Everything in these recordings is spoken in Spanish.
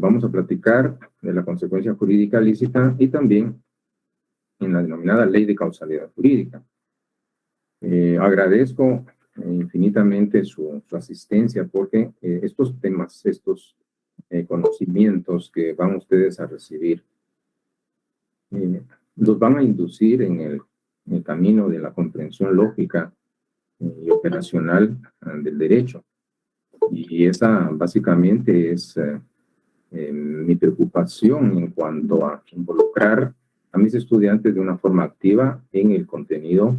Vamos a platicar de la consecuencia jurídica lícita y también en la denominada ley de causalidad jurídica. Agradezco infinitamente su asistencia porque estos temas, estos conocimientos que van ustedes a recibir, los van a inducir en el camino de la comprensión lógica y operacional del derecho. Y esa básicamente es mi preocupación en cuanto a involucrar a mis estudiantes de una forma activa en el contenido,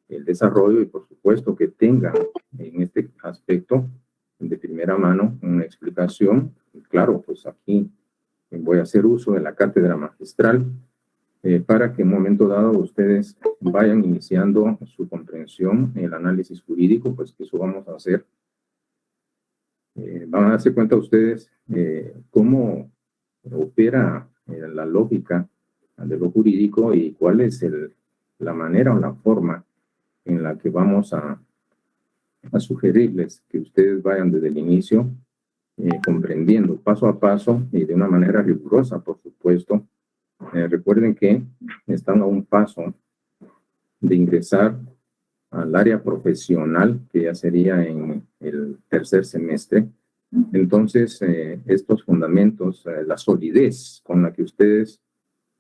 el desarrollo y por supuesto que tengan en este aspecto de primera mano una explicación. Claro, pues aquí voy a hacer uso de la cátedra magistral para que en un momento dado ustedes vayan iniciando su comprensión en el análisis jurídico, pues que eso vamos a hacer. Van a darse cuenta ustedes cómo opera la lógica de lo jurídico y cuál es la manera o la forma en la que vamos a sugerirles que ustedes vayan desde el inicio comprendiendo paso a paso y de una manera rigurosa, por supuesto. Recuerden que están a un paso de ingresar al área profesional, que ya sería en el tercer semestre. Entonces, estos fundamentos, la solidez con la que ustedes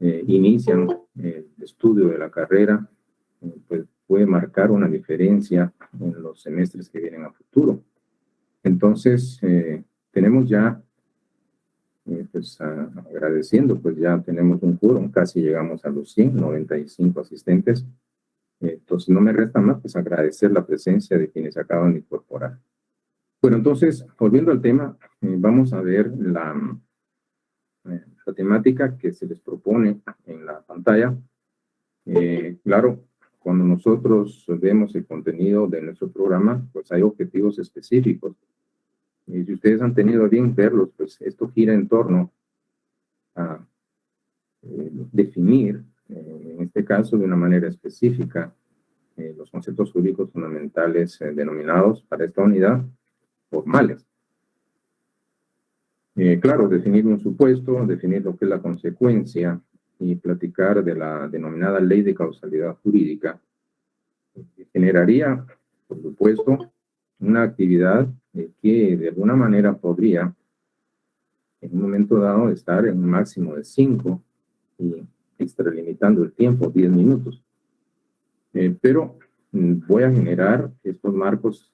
inician el estudio de la carrera, pues puede marcar una diferencia en los semestres que vienen a futuro. Entonces, tenemos ya, pues agradeciendo, pues ya tenemos un quórum, casi llegamos a los 195 asistentes. Entonces, no me resta más pues agradecer la presencia de quienes acaban de incorporar. Bueno, entonces, volviendo al tema, vamos a ver la temática que se les propone en la pantalla. Claro, cuando nosotros vemos el contenido de nuestro programa, pues hay objetivos específicos. Y si ustedes han tenido bien verlos, pues esto gira en torno a definir, en este caso de una manera específica, los conceptos jurídicos fundamentales denominados para esta unidad formales. Claro, definir un supuesto, definir lo que es la consecuencia y platicar de la denominada ley de causalidad jurídica, generaría, por supuesto, una actividad que de alguna manera podría, en un momento dado, estar en un máximo de 5 y extralimitando el tiempo, 10 minutos. Pero voy a generar estos marcos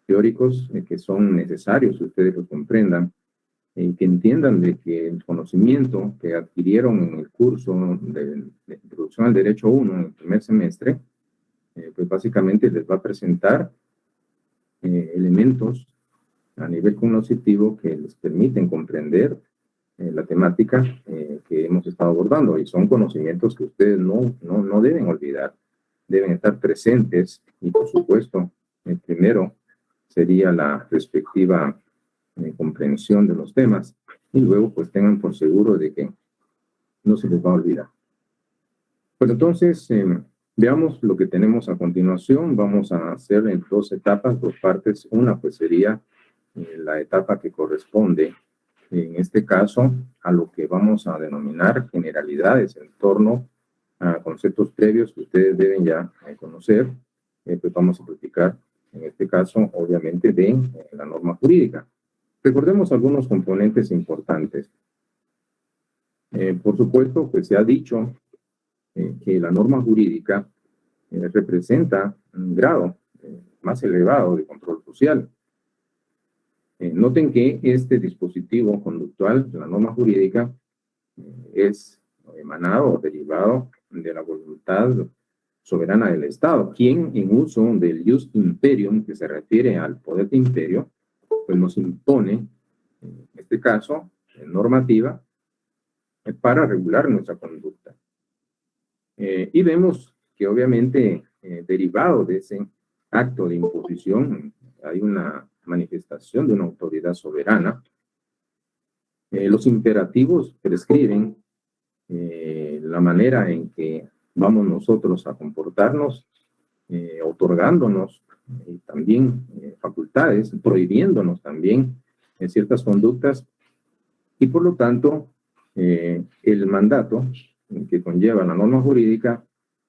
teóricos que son necesarios, que ustedes lo comprendan, que entiendan de que el conocimiento que adquirieron en el curso de Introducción al Derecho 1 en el primer semestre, pues básicamente les va a presentar elementos a nivel cognoscitivo que les permiten comprender la temática que hemos estado abordando, y son conocimientos que ustedes no deben olvidar, deben estar presentes, y por supuesto, el primero sería la respectiva comprensión de los temas, y luego pues tengan por seguro de que no se les va a olvidar. Pues entonces, veamos lo que tenemos a continuación. Vamos a hacer en 2 etapas, 2 partes. Una pues sería la etapa que corresponde, en este caso, a lo que vamos a denominar generalidades en torno a conceptos previos que ustedes deben ya conocer. Pues vamos a platicar, en este caso, obviamente, de la norma jurídica. Recordemos algunos componentes importantes. Por supuesto, pues se ha dicho que la norma jurídica representa un grado más elevado de control social. Noten que este dispositivo conductual de la norma jurídica es emanado o derivado de la voluntad soberana del Estado, quien en uso del ius imperium, que se refiere al poder de imperio, pues nos impone, en este caso, normativa para regular nuestra conducta. Y vemos que obviamente derivado de ese acto de imposición hay una manifestación de una autoridad soberana. Los imperativos prescriben la manera en que vamos nosotros a comportarnos, otorgándonos también facultades, prohibiéndonos también ciertas conductas Y por lo tanto, el mandato que conlleva la norma jurídica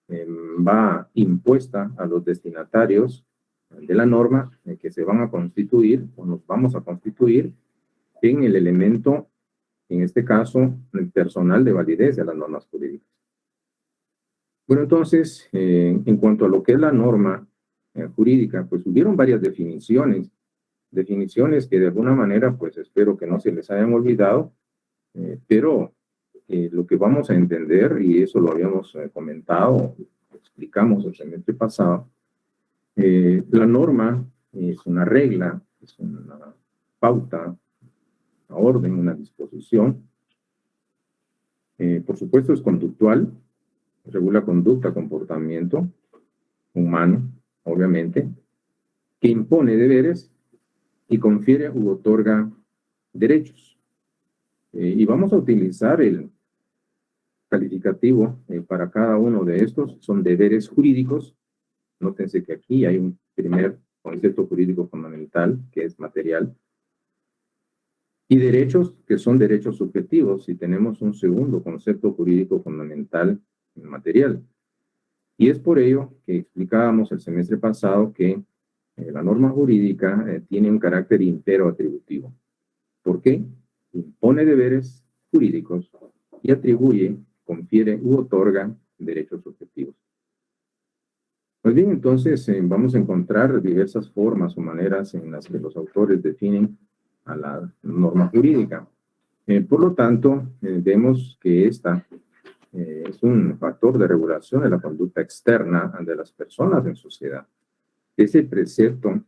va impuesta a los destinatarios de la norma que se van a constituir o nos vamos a constituir en el elemento, en este caso, el personal de validez de las normas jurídicas. Bueno, entonces, en cuanto a lo que es la norma jurídica, pues hubieron varias definiciones que de alguna manera, pues espero que no se les hayan olvidado, pero lo que vamos a entender, y eso lo habíamos comentado, explicamos el semestre pasado, la norma es una regla, es una pauta, una orden, una disposición. Por supuesto es conductual, regula conducta, comportamiento humano, obviamente, que impone deberes y confiere u otorga derechos. Y vamos a utilizar el calificativo para cada uno de estos, son deberes jurídicos. Nótense que aquí hay un primer concepto jurídico fundamental, que es material, y derechos, que son derechos subjetivos, y tenemos un segundo concepto jurídico fundamental material. Y es por ello que explicábamos el semestre pasado que la norma jurídica tiene un carácter impero-atributivo. ¿Por qué? Impone deberes jurídicos y atribuye, confiere u otorga derechos subjetivos. Pues bien, entonces vamos a encontrar diversas formas o maneras en las que los autores definen a la norma jurídica. Por lo tanto, vemos que esta es un factor de regulación de la conducta externa de las personas en sociedad. Ese precepto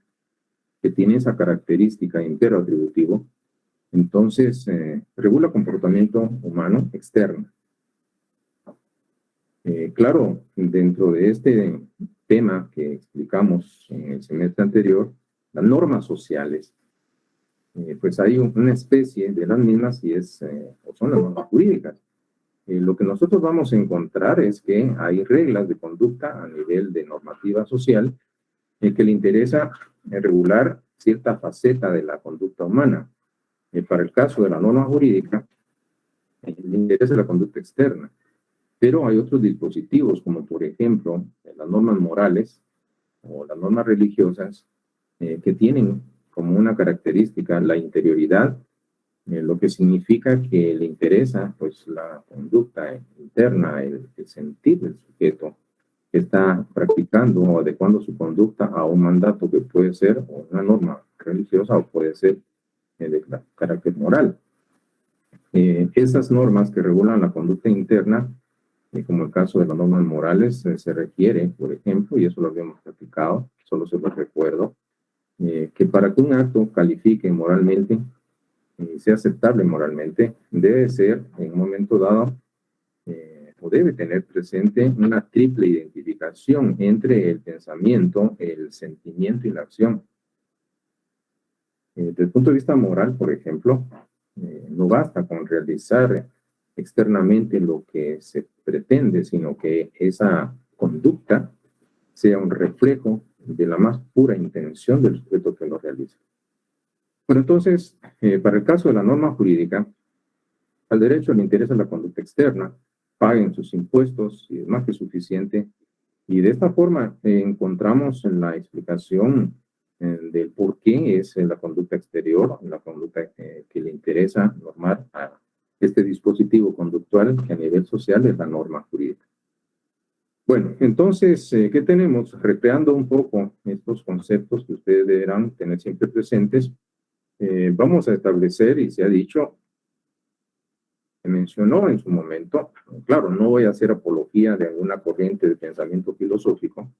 que tiene esa característica impero-atributivo, entonces regula comportamiento humano externo. Claro, dentro de este tema que explicamos en el semestre anterior, las normas sociales, pues hay una especie de las mismas y o son las normas jurídicas. Lo que nosotros vamos a encontrar es que hay reglas de conducta a nivel de normativa social que le interesa regular cierta faceta de la conducta humana. Para el caso de la norma jurídica, le interesa la conducta externa. Pero hay otros dispositivos, como por ejemplo las normas morales o las normas religiosas, que tienen como una característica la interioridad, lo que significa que le interesa pues la conducta interna, el sentir del sujeto que está practicando o adecuando su conducta a un mandato que puede ser una norma religiosa o puede ser de carácter moral. Esas normas que regulan la conducta interna, como el caso de las normas morales, se requiere, por ejemplo, y eso lo habíamos platicado, solo se lo recuerdo, que para que un acto califique moralmente, sea aceptable moralmente, debe ser en un momento dado o debe tener presente una triple identificación entre el pensamiento, el sentimiento y la acción. Desde el punto de vista moral, por ejemplo, no basta con realizar externamente lo que se pretende, sino que esa conducta sea un reflejo de la más pura intención del sujeto que lo realiza. Bueno, entonces, para el caso de la norma jurídica, al derecho le interesa la conducta externa, paguen sus impuestos y es más que suficiente. Y de esta forma encontramos en la explicación del por qué es la conducta exterior, la conducta que le interesa normar a este dispositivo conductual que a nivel social es la norma jurídica. Bueno, entonces, ¿qué tenemos? Recreando un poco estos conceptos que ustedes deberán tener siempre presentes, vamos a establecer, y se ha dicho, se mencionó en su momento, claro, no voy a hacer apología de alguna corriente de pensamiento filosófico,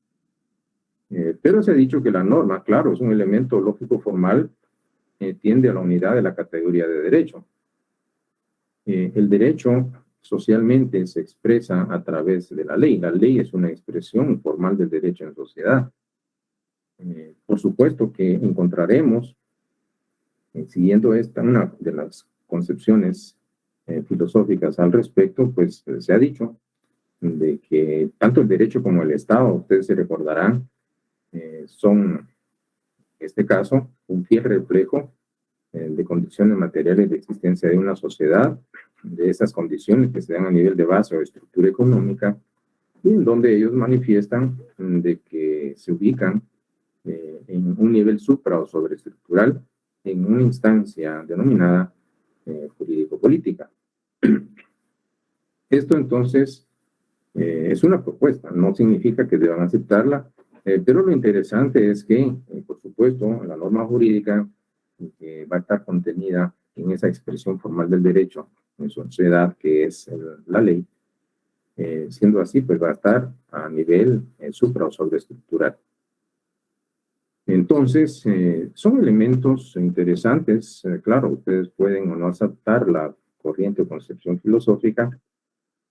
pero se ha dicho que la norma, claro, es un elemento lógico formal, tiende a la unidad de la categoría de derecho. El derecho socialmente se expresa a través de la ley. La ley es una expresión formal del derecho en sociedad. Por supuesto que encontraremos, siguiendo una de las concepciones filosóficas al respecto, pues se ha dicho de que tanto el derecho como el Estado, ustedes se recordarán, son, en este caso, un fiel reflejo de condiciones materiales de existencia de una sociedad, de esas condiciones que se dan a nivel de base o estructura económica, y en donde ellos manifiestan de que se ubican en un nivel supra o sobreestructural en una instancia denominada jurídico-política. Esto entonces es una propuesta, no significa que deban aceptarla, pero lo interesante es que, por supuesto, la norma jurídica va a estar contenida en esa expresión formal del derecho, en su sociedad, que es la ley. Siendo así, pues va a estar a nivel supra o sobreestructural. Entonces, son elementos interesantes. Claro, ustedes pueden o no aceptar la corriente o concepción filosófica,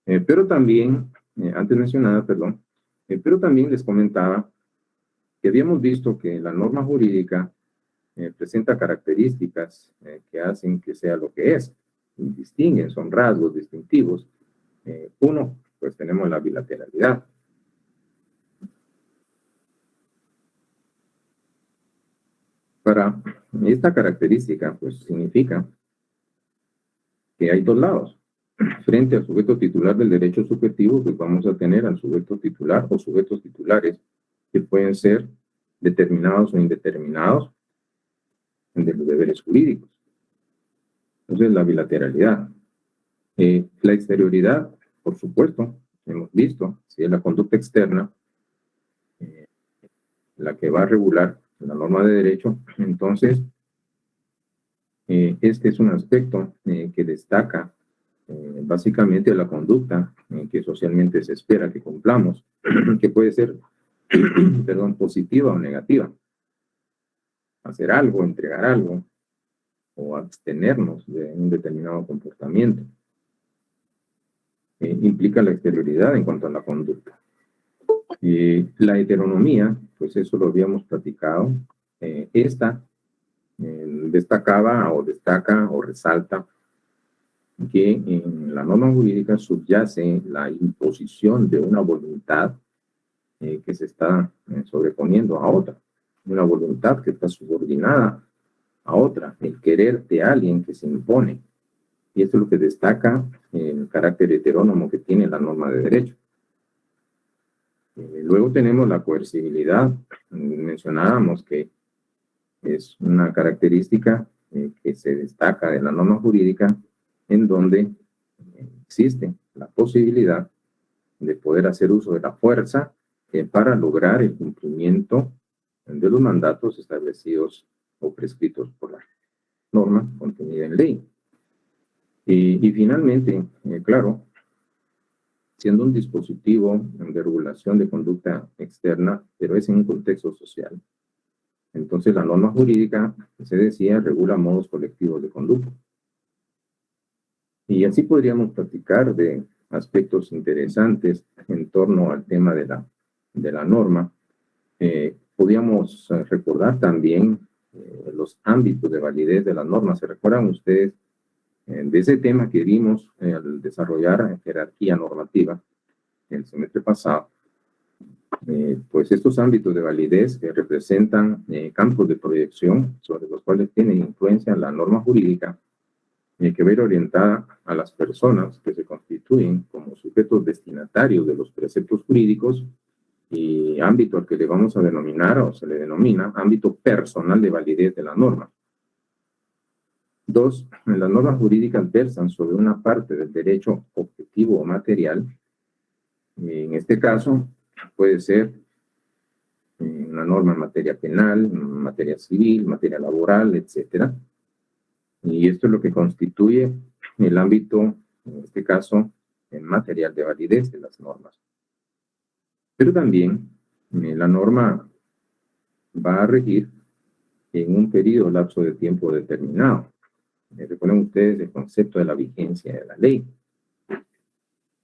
pero también, antes mencionada, perdón, pero también les comentaba que habíamos visto que la norma jurídica presenta características que hacen que sea lo que es, y distinguen, son rasgos distintivos. Uno, pues tenemos la bilateralidad. Para esta característica, pues significa que hay dos lados. Frente al sujeto titular del derecho subjetivo, pues vamos a tener al sujeto titular o sujetos titulares que pueden ser determinados o indeterminados de los deberes jurídicos. Entonces, la bilateralidad. La exterioridad, por supuesto, hemos visto, si es la conducta externa la que va a regular la norma de derecho, entonces este es un aspecto que destaca básicamente la conducta que socialmente se espera que cumplamos, que puede ser, perdón, positiva o negativa. Hacer algo, entregar algo, o abstenernos de un determinado comportamiento. Implica la exterioridad en cuanto a la conducta. La heteronomía, pues eso lo habíamos platicado. Esta destacaba o destaca o resalta que en la norma jurídica subyace la imposición de una voluntad que se está sobreponiendo a otra, una voluntad que está subordinada a otra, el querer de alguien que se impone. Y esto es lo que destaca el carácter heterónomo que tiene la norma de derecho. Luego tenemos la coercibilidad. Mencionábamos que es una característica que se destaca de la norma jurídica, en donde existe la posibilidad de poder hacer uso de la fuerza para lograr el cumplimiento de los mandatos establecidos o prescritos por la norma contenida en ley. Y finalmente, claro, siendo un dispositivo de regulación de conducta externa, pero es en un contexto social. Entonces, la norma jurídica, se decía, regula modos colectivos de conducta. Y así podríamos platicar de aspectos interesantes en torno al tema de la norma. Podríamos recordar también los ámbitos de validez de las normas. ¿Se recuerdan ustedes de ese tema que vimos al desarrollar jerarquía normativa el semestre pasado? Pues estos ámbitos de validez que representan campos de proyección sobre los cuales tiene influencia la norma jurídica, que va a ir orientada a las personas que se constituyen como sujetos destinatarios de los preceptos jurídicos, y ámbito al que le vamos a denominar o se le denomina ámbito personal de validez de la norma. Dos, las normas jurídicas versan sobre una parte del derecho objetivo o material. En este caso, puede ser una norma en materia penal, en materia civil, materia laboral, etc. Y esto es lo que constituye el ámbito, en este caso, en material de validez de las normas. Pero también la norma va a regir en un periodo, lapso de tiempo determinado. Recuerden ustedes el concepto de la vigencia de la ley.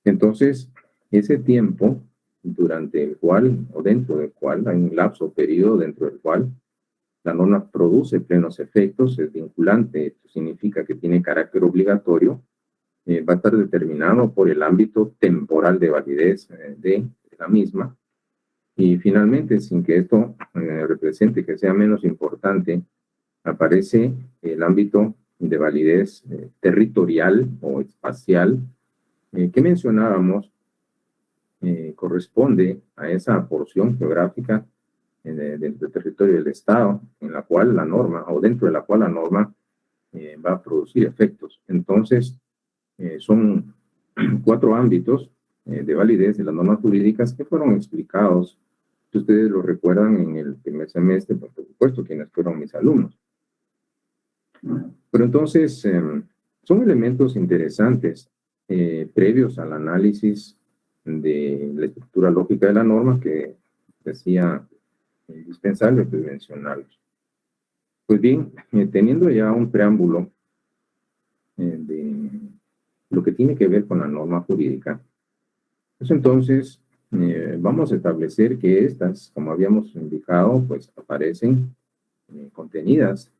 Entonces, ese tiempo durante el cual o dentro del cual hay un lapso, periodo dentro del cual la norma produce plenos efectos, es vinculante, esto significa que tiene carácter obligatorio, va a estar determinado por el ámbito temporal de validez de la misma. Y finalmente, sin que esto represente que sea menos importante, aparece el ámbito de validez territorial o espacial que mencionábamos, corresponde a esa porción geográfica del territorio del Estado en la cual la norma, o dentro de la cual la norma va a producir efectos. Entonces, son 4 ámbitos de validez de las normas jurídicas que fueron explicados, si ustedes lo recuerdan, en el primer semestre, por supuesto, quienes fueron mis alumnos. Pero entonces, son elementos interesantes previos al análisis de la estructura lógica de la norma que decía indispensable mencionarlos. Pues bien, teniendo ya un preámbulo de lo que tiene que ver con la norma jurídica, pues entonces vamos a establecer que estas, como habíamos indicado, pues aparecen contenidas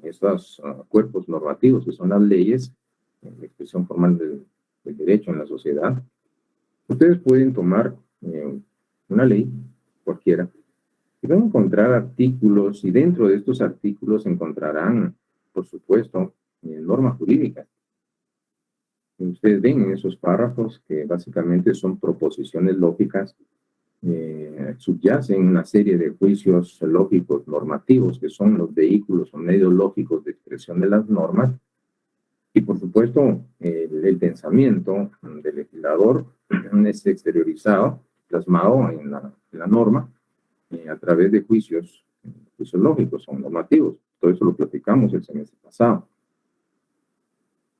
en estos cuerpos normativos que son las leyes, la expresión formal del derecho en la sociedad. Ustedes pueden tomar una ley cualquiera y van a encontrar artículos, y dentro de estos artículos encontrarán, por supuesto, normas jurídicas. Ustedes ven en esos párrafos que básicamente son proposiciones lógicas, subyacen una serie de juicios lógicos normativos que son los vehículos o medios lógicos de expresión de las normas, y por supuesto el pensamiento del legislador es exteriorizado, plasmado en la norma a través de juicios lógicos o normativos. Todo eso lo platicamos el semestre pasado.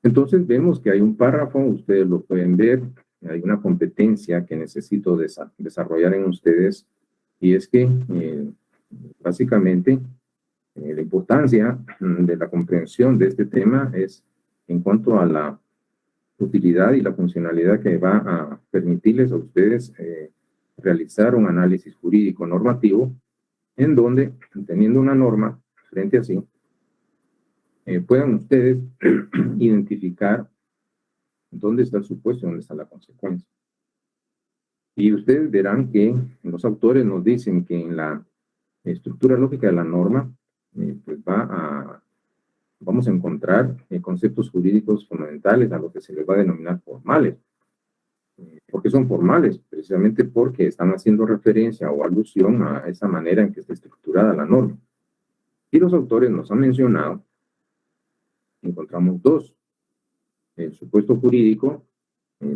Entonces vemos que hay un párrafo, ustedes lo pueden ver, hay una competencia que necesito desarrollar en ustedes, y es que básicamente la importancia de la comprensión de este tema es en cuanto a la utilidad y la funcionalidad que va a permitirles a ustedes realizar un análisis jurídico normativo en donde, teniendo una norma frente a sí, puedan ustedes identificar dónde está el supuesto y dónde está la consecuencia. Y ustedes verán que los autores nos dicen que en la estructura lógica de la norma, pues vamos a encontrar conceptos jurídicos fundamentales a lo que se les va a denominar formales. ¿Por qué son formales? Precisamente porque están haciendo referencia o alusión a esa manera en que está estructurada la norma. Y los autores nos han mencionado, encontramos 2. El supuesto jurídico,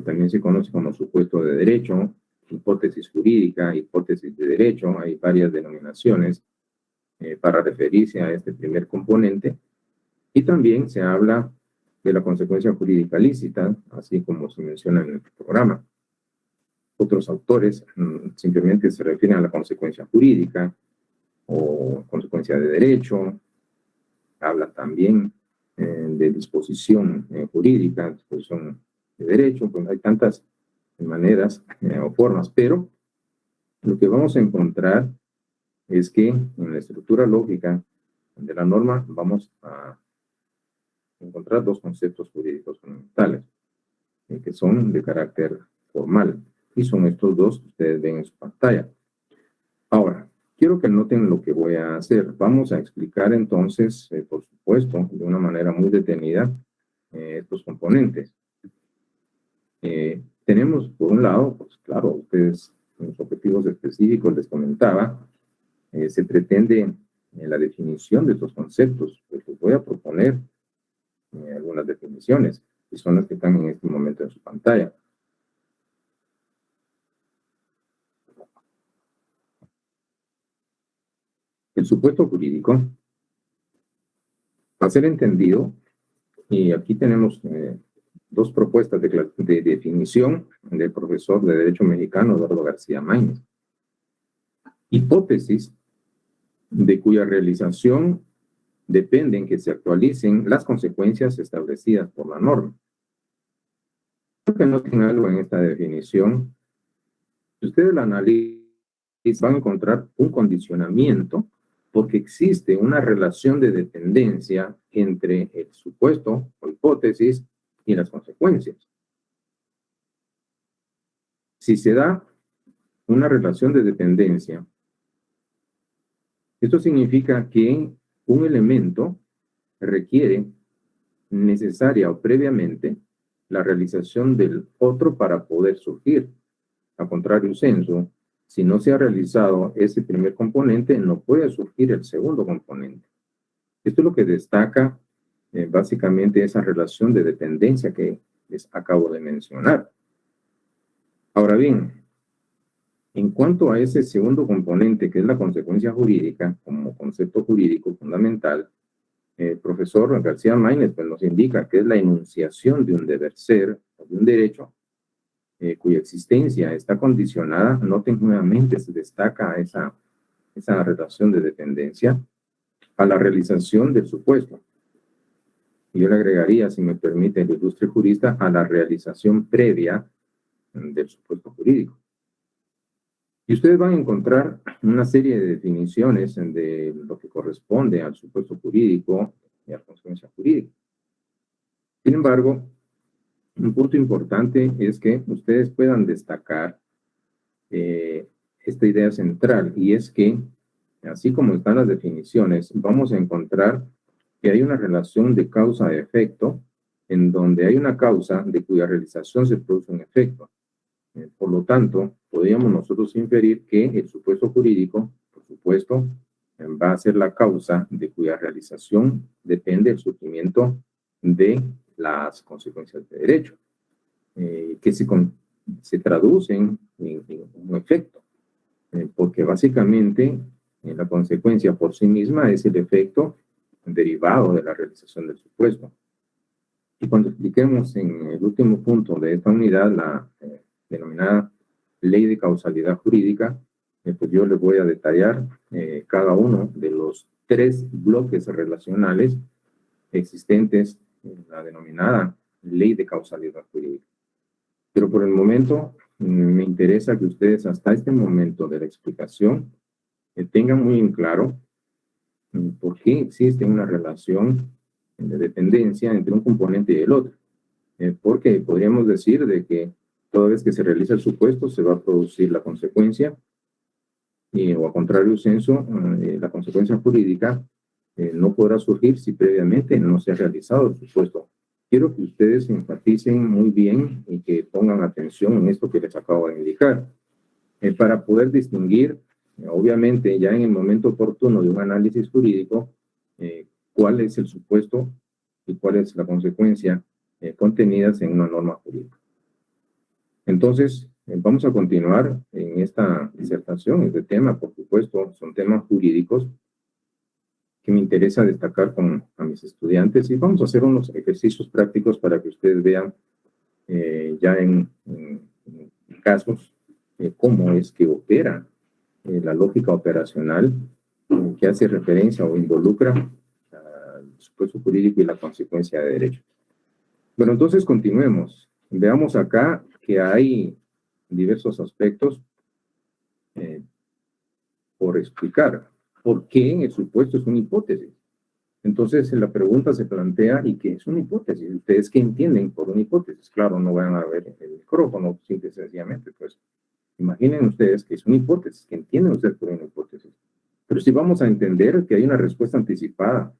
también se conoce como supuesto de derecho, hipótesis jurídica, hipótesis de derecho, hay varias denominaciones para referirse a este primer componente. Y también se habla de la consecuencia jurídica lícita, así como se menciona en el programa. Otros autores simplemente se refieren a la consecuencia jurídica o consecuencia de derecho. Habla también de disposición jurídica, disposición de derecho. Pues hay tantas maneras o formas, pero lo que vamos a encontrar es que en la estructura lógica de la norma vamos a encontrar 2 conceptos jurídicos fundamentales que son de carácter formal, y son estos 2 que ustedes ven en su pantalla. Ahora, quiero que noten lo que voy a hacer. Vamos a explicar entonces, por supuesto, de una manera muy detenida, estos componentes. Tenemos, por un lado, pues claro, ustedes, en los objetivos específicos les comentaba, se pretende la definición de estos conceptos. Pues les voy a proponer algunas definiciones, que son las que están en este momento en su pantalla. El supuesto jurídico va a ser entendido, y aquí tenemos 2 propuestas de definición del profesor de Derecho Mexicano, Eduardo García Maínez. Hipótesis de cuya realización dependen que se actualicen las consecuencias establecidas por la norma. Creo que noten algo en esta definición. Si ustedes la analizan, van a encontrar un condicionamiento, porque existe una relación de dependencia entre el supuesto o hipótesis y las consecuencias. Si se da una relación de dependencia, esto significa que un elemento requiere necesaria o previamente la realización del otro para poder surgir. A contrario sensu, si no se ha realizado ese primer componente, no puede surgir el segundo componente. Esto es lo que destaca básicamente esa relación de dependencia que les acabo de mencionar. Ahora bien, en cuanto a ese segundo componente, que es la consecuencia jurídica, como concepto jurídico fundamental, el profesor García Maínez pues, nos indica que es la enunciación de un deber ser o de un derecho cuya existencia está condicionada, noten nuevamente, se destaca esa relación de dependencia, a la realización del supuesto. Y yo le agregaría, si me permite el ilustre jurista, a la realización previa del supuesto jurídico. Y ustedes van a encontrar una serie de definiciones de lo que corresponde al supuesto jurídico y a la consecuencia jurídica. Sin embargo, un punto importante es que ustedes puedan destacar esta idea central, y es que, así como están las definiciones, vamos a encontrar que hay una relación de causa a efecto, en donde hay una causa de cuya realización se produce un efecto. Por lo tanto, podríamos nosotros inferir que el supuesto jurídico, por supuesto, va a ser la causa de cuya realización depende el surgimiento de las consecuencias de derecho, que se traducen en un efecto, porque básicamente la consecuencia por sí misma es el efecto derivado de la realización del supuesto. Y cuando expliquemos en el último punto de esta unidad, la denominada ley de causalidad jurídica, pues yo les voy a detallar cada uno de los 3 bloques relacionales existentes en la denominada ley de causalidad jurídica. Pero por el momento me interesa que ustedes hasta este momento de la explicación tengan muy en claro por qué existe una relación de dependencia entre un componente y el otro. Porque podríamos decir de que toda vez que se realiza el supuesto se va a producir la consecuencia, o a contrario sensu, la consecuencia jurídica no podrá surgir si previamente no se ha realizado el supuesto. Quiero que ustedes enfaticen muy bien y que pongan atención en esto que les acabo de indicar, para poder distinguir, obviamente ya en el momento oportuno de un análisis jurídico, cuál es el supuesto y cuál es la consecuencia contenidas en una norma jurídica. Entonces, vamos a continuar en esta disertación. Este tema, por supuesto, son temas jurídicos que me interesa destacar a mis estudiantes, y vamos a hacer unos ejercicios prácticos para que ustedes vean ya en casos cómo es que opera la lógica operacional que hace referencia o involucra al supuesto jurídico y la consecuencia de derecho. Bueno, entonces continuemos. Veamos acá que hay diversos aspectos por explicar. ¿Por qué el supuesto es una hipótesis? Entonces la pregunta se plantea, ¿y qué es una hipótesis? ¿Ustedes qué entienden por una hipótesis? Claro, no van a ver el micrófono, simple y sencillamente, pues imaginen ustedes que es una hipótesis, que entienden ustedes por una hipótesis. Pero si vamos a entender que hay una respuesta anticipada,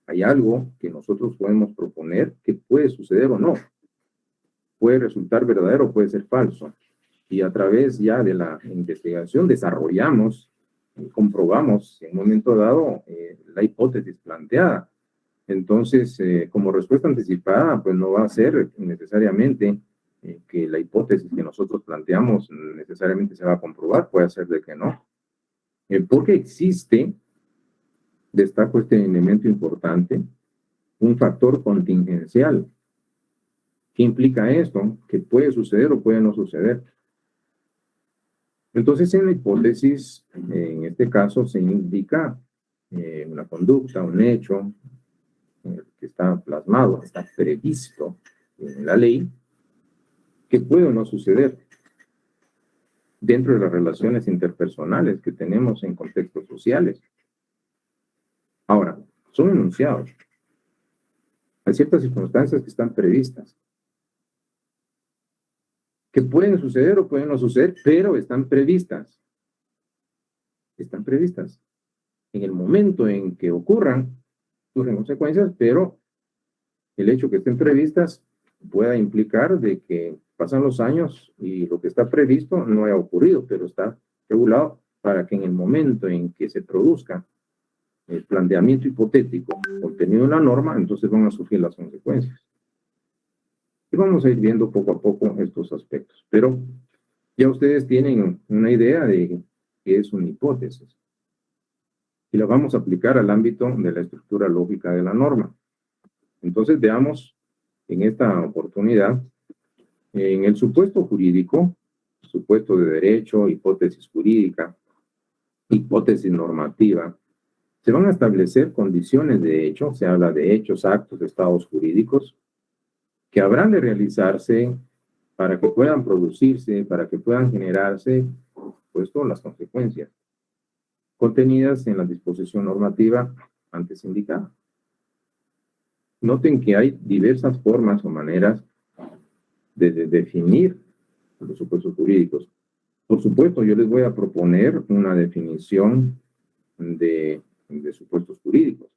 hay algo que nosotros podemos proponer que puede suceder o no, puede resultar verdadero o puede ser falso. Y a través ya de la investigación desarrollamos y comprobamos en un momento dado la hipótesis planteada. Entonces, como respuesta anticipada, pues no va a ser necesariamente que la hipótesis que nosotros planteamos necesariamente se va a comprobar, puede ser de que no. Porque existe, destaco este elemento importante, un factor contingencial. ¿Qué implica esto? Que puede suceder o puede no suceder. Entonces, en la hipótesis, en este caso, se indica una conducta, un hecho que está plasmado, está previsto en la ley, que puede o no suceder dentro de las relaciones interpersonales que tenemos en contextos sociales. Ahora, son enunciados. Hay ciertas circunstancias que están previstas, que pueden suceder o pueden no suceder, pero están previstas. Están previstas. en el momento en que ocurran, surgen consecuencias, pero el hecho que estén previstas pueda implicar de que pasan los años y lo que está previsto no haya ocurrido, pero está regulado para que en el momento en que se produzca el planteamiento hipotético contenido en la norma, entonces van a surgir las consecuencias. Y vamos a ir viendo poco a poco estos aspectos. Pero ya ustedes tienen una idea de qué es una hipótesis. Y la vamos a aplicar al ámbito de la estructura lógica de la norma. Entonces veamos en esta oportunidad, en el supuesto jurídico, supuesto de derecho, hipótesis jurídica, hipótesis normativa, se van a establecer condiciones de hecho, se habla de hechos, actos, estados jurídicos, que habrán de realizarse para que puedan producirse, para que puedan generarse, por supuesto, las consecuencias contenidas en la disposición normativa antes indicada. Noten que hay diversas formas o maneras de definir los supuestos jurídicos. Por supuesto, yo les voy a proponer una definición de supuestos jurídicos,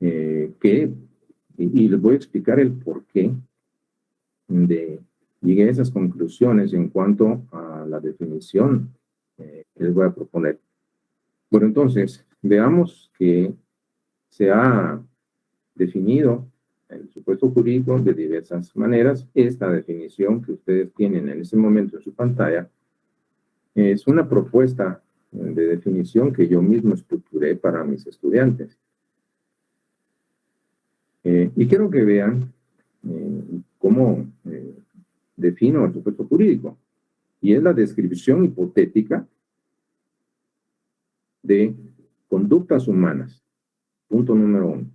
y les voy a explicar el porqué llegué a esas conclusiones en cuanto a la definición que les voy a proponer. Bueno, entonces, veamos que se ha definido el supuesto jurídico de diversas maneras. Esta definición que ustedes tienen en ese momento en su pantalla es una propuesta de definición que yo mismo estructuré para mis estudiantes. Y quiero que vean cómo defino el supuesto jurídico. Y es la descripción hipotética de conductas humanas. Punto número 1.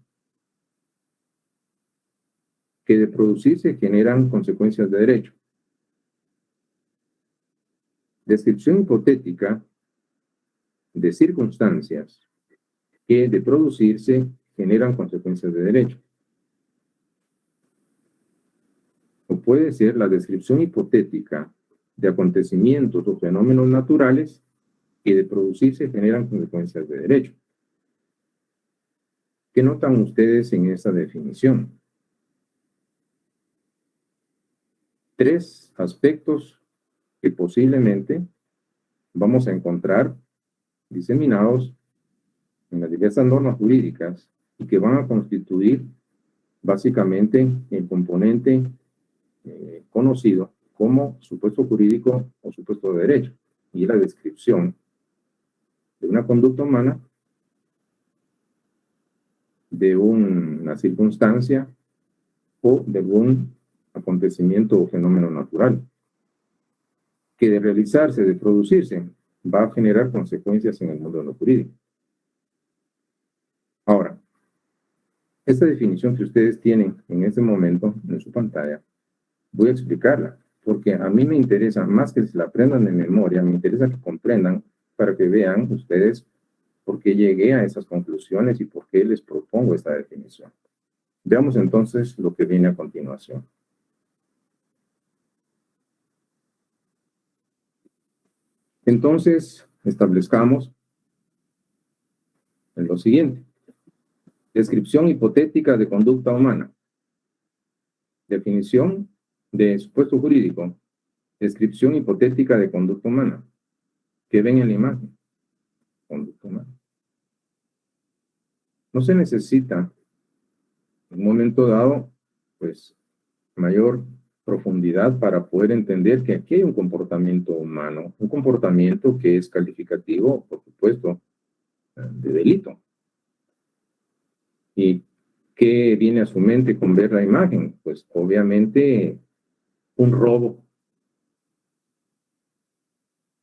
Que de producirse generan consecuencias de derecho. Descripción hipotética de circunstancias que de producirse generan consecuencias de derecho. O puede ser la descripción hipotética de acontecimientos o fenómenos naturales que de producirse generan consecuencias de derecho. ¿Qué notan ustedes en esta definición? 3 aspectos que posiblemente vamos a encontrar diseminados en las diversas normas jurídicas y que van a constituir básicamente el componente conocido como supuesto jurídico o supuesto de derecho, y la descripción de una conducta humana, de una circunstancia o de algún acontecimiento o fenómeno natural, que de realizarse, de producirse, va a generar consecuencias en el mundo de lo jurídico. Ahora, esta definición que ustedes tienen en este momento en su pantalla, voy a explicarla, porque a mí me interesa, más que se la aprendan de memoria, me interesa que comprendan para que vean ustedes por qué llegué a esas conclusiones y por qué les propongo esta definición. Veamos entonces lo que viene a continuación. Entonces, establezcamos en lo siguiente. Descripción hipotética de conducta humana. Definición de supuesto jurídico. Descripción hipotética de conducta humana. ¿Qué ven en la imagen? Conducta humana. No se necesita, en un momento dado, pues, mayor profundidad para poder entender que aquí hay un comportamiento humano, un comportamiento que es calificativo, por supuesto, de delito. ¿Y qué viene a su mente con ver la imagen? Pues obviamente un robo,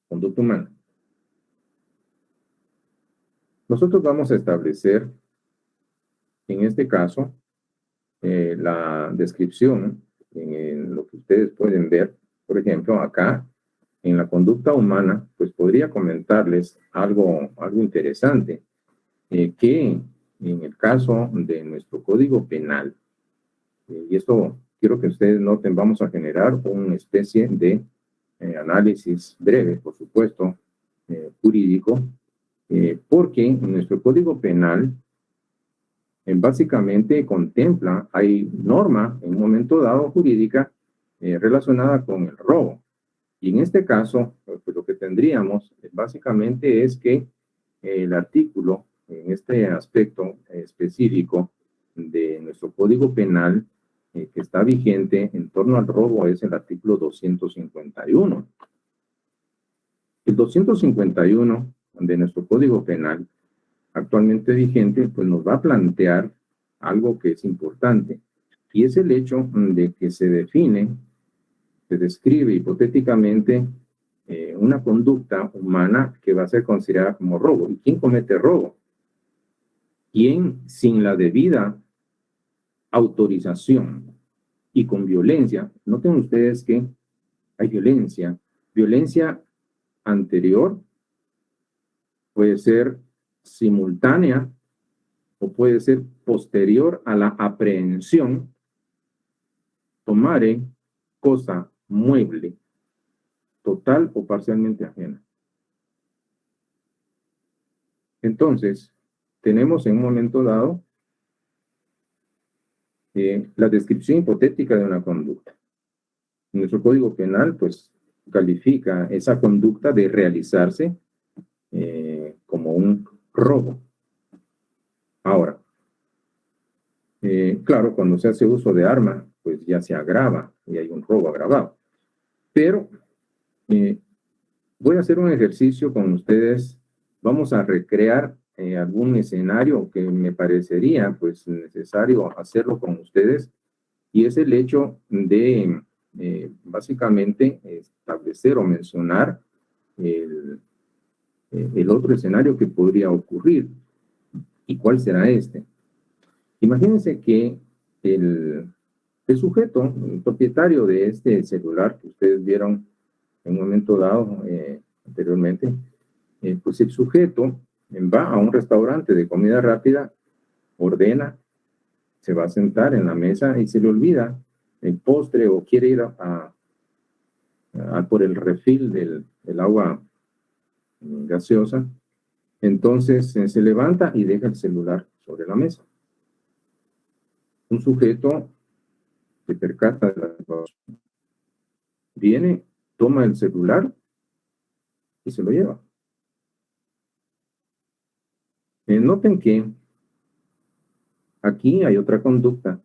conducta humana. Nosotros vamos a establecer, en este caso, la descripción, en lo que ustedes pueden ver, por ejemplo, acá, en la conducta humana, pues podría comentarles algo interesante, que en el caso de nuestro Código Penal, y esto quiero que ustedes noten, vamos a generar una especie de análisis breve, por supuesto, jurídico, porque nuestro Código Penal básicamente contempla, hay norma en un momento dado jurídica relacionada con el robo. Y en este caso, pues lo que tendríamos básicamente es que el artículo, en este aspecto específico de nuestro Código Penal, que está vigente en torno al robo, es el artículo 251. El 251 de nuestro Código Penal, actualmente vigente, pues nos va a plantear algo que es importante, y es el hecho de que se describe hipotéticamente una conducta humana que va a ser considerada como robo. ¿Y quién comete robo? ¿Quién sin la debida autorización y con violencia? Noten ustedes que hay violencia anterior, puede ser simultánea o puede ser posterior a la aprehensión, tomare cosa mueble, total o parcialmente ajena. Entonces, tenemos en un momento dado la descripción hipotética de una conducta. Nuestro Código Penal, pues, califica esa conducta de realizarse como un robo. Ahora, claro, cuando se hace uso de arma, pues ya se agrava y hay un robo agravado. Pero voy a hacer un ejercicio con ustedes. Vamos a recrear algún escenario que me parecería pues necesario hacerlo con ustedes, y es el hecho de básicamente establecer o mencionar el otro escenario que podría ocurrir. ¿Y cuál será este? Imagínense que el sujeto, el propietario de este celular que ustedes vieron en un momento dado anteriormente, pues el sujeto va a un restaurante de comida rápida, ordena, se va a sentar en la mesa y se le olvida el postre o quiere ir a por el refil del agua gaseosa. Entonces se levanta y deja el celular sobre la mesa. Un sujeto se percata de la situación, viene, toma el celular y se lo lleva. Noten que aquí hay otra conducta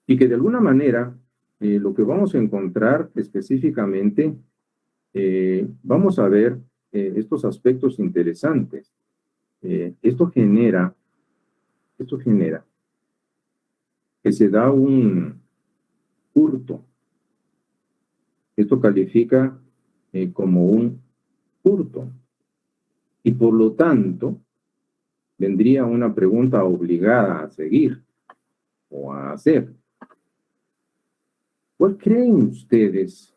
y que de alguna manera lo que vamos a encontrar específicamente, vamos a ver estos aspectos interesantes. Esto genera que se da un hurto. Esto califica como un hurto. Y por lo tanto, vendría una pregunta obligada a seguir o a hacer. ¿Cuál creen ustedes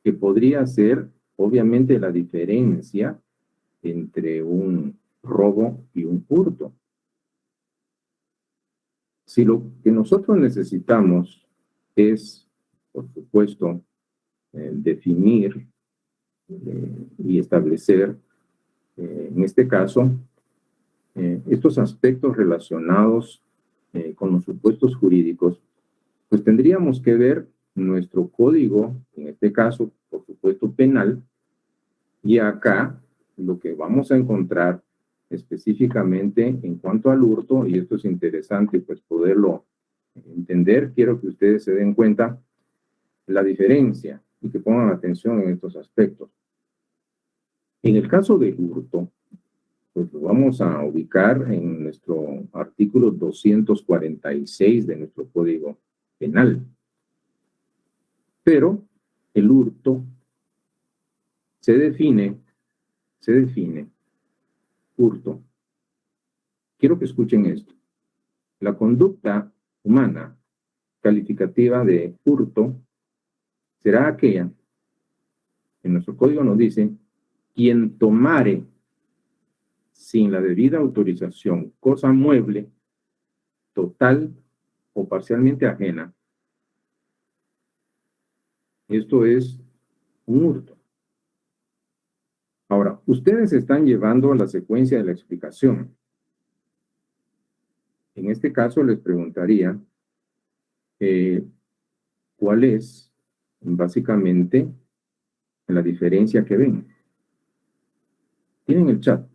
que podría ser, obviamente, la diferencia entre un robo y un hurto? Si lo que nosotros necesitamos es, por supuesto, definir y establecer, en este caso, estos aspectos relacionados con los supuestos jurídicos, pues tendríamos que ver nuestro código, en este caso, por supuesto, penal, y acá lo que vamos a encontrar específicamente en cuanto al hurto, y esto es interesante pues poderlo entender, quiero que ustedes se den cuenta la diferencia y que pongan atención en estos aspectos. En el caso del hurto, pues lo vamos a ubicar en nuestro artículo 246 de nuestro Código Penal. Pero el hurto se define hurto. Quiero que escuchen esto. La conducta humana calificativa de hurto será aquella, en nuestro código nos dice, quien tomare sin la debida autorización cosa mueble, total o parcialmente ajena. Esto es un hurto. Ahora, ustedes están llevando la secuencia de la explicación. En este caso les preguntaría cuál es básicamente la diferencia que ven. Tienen el chat.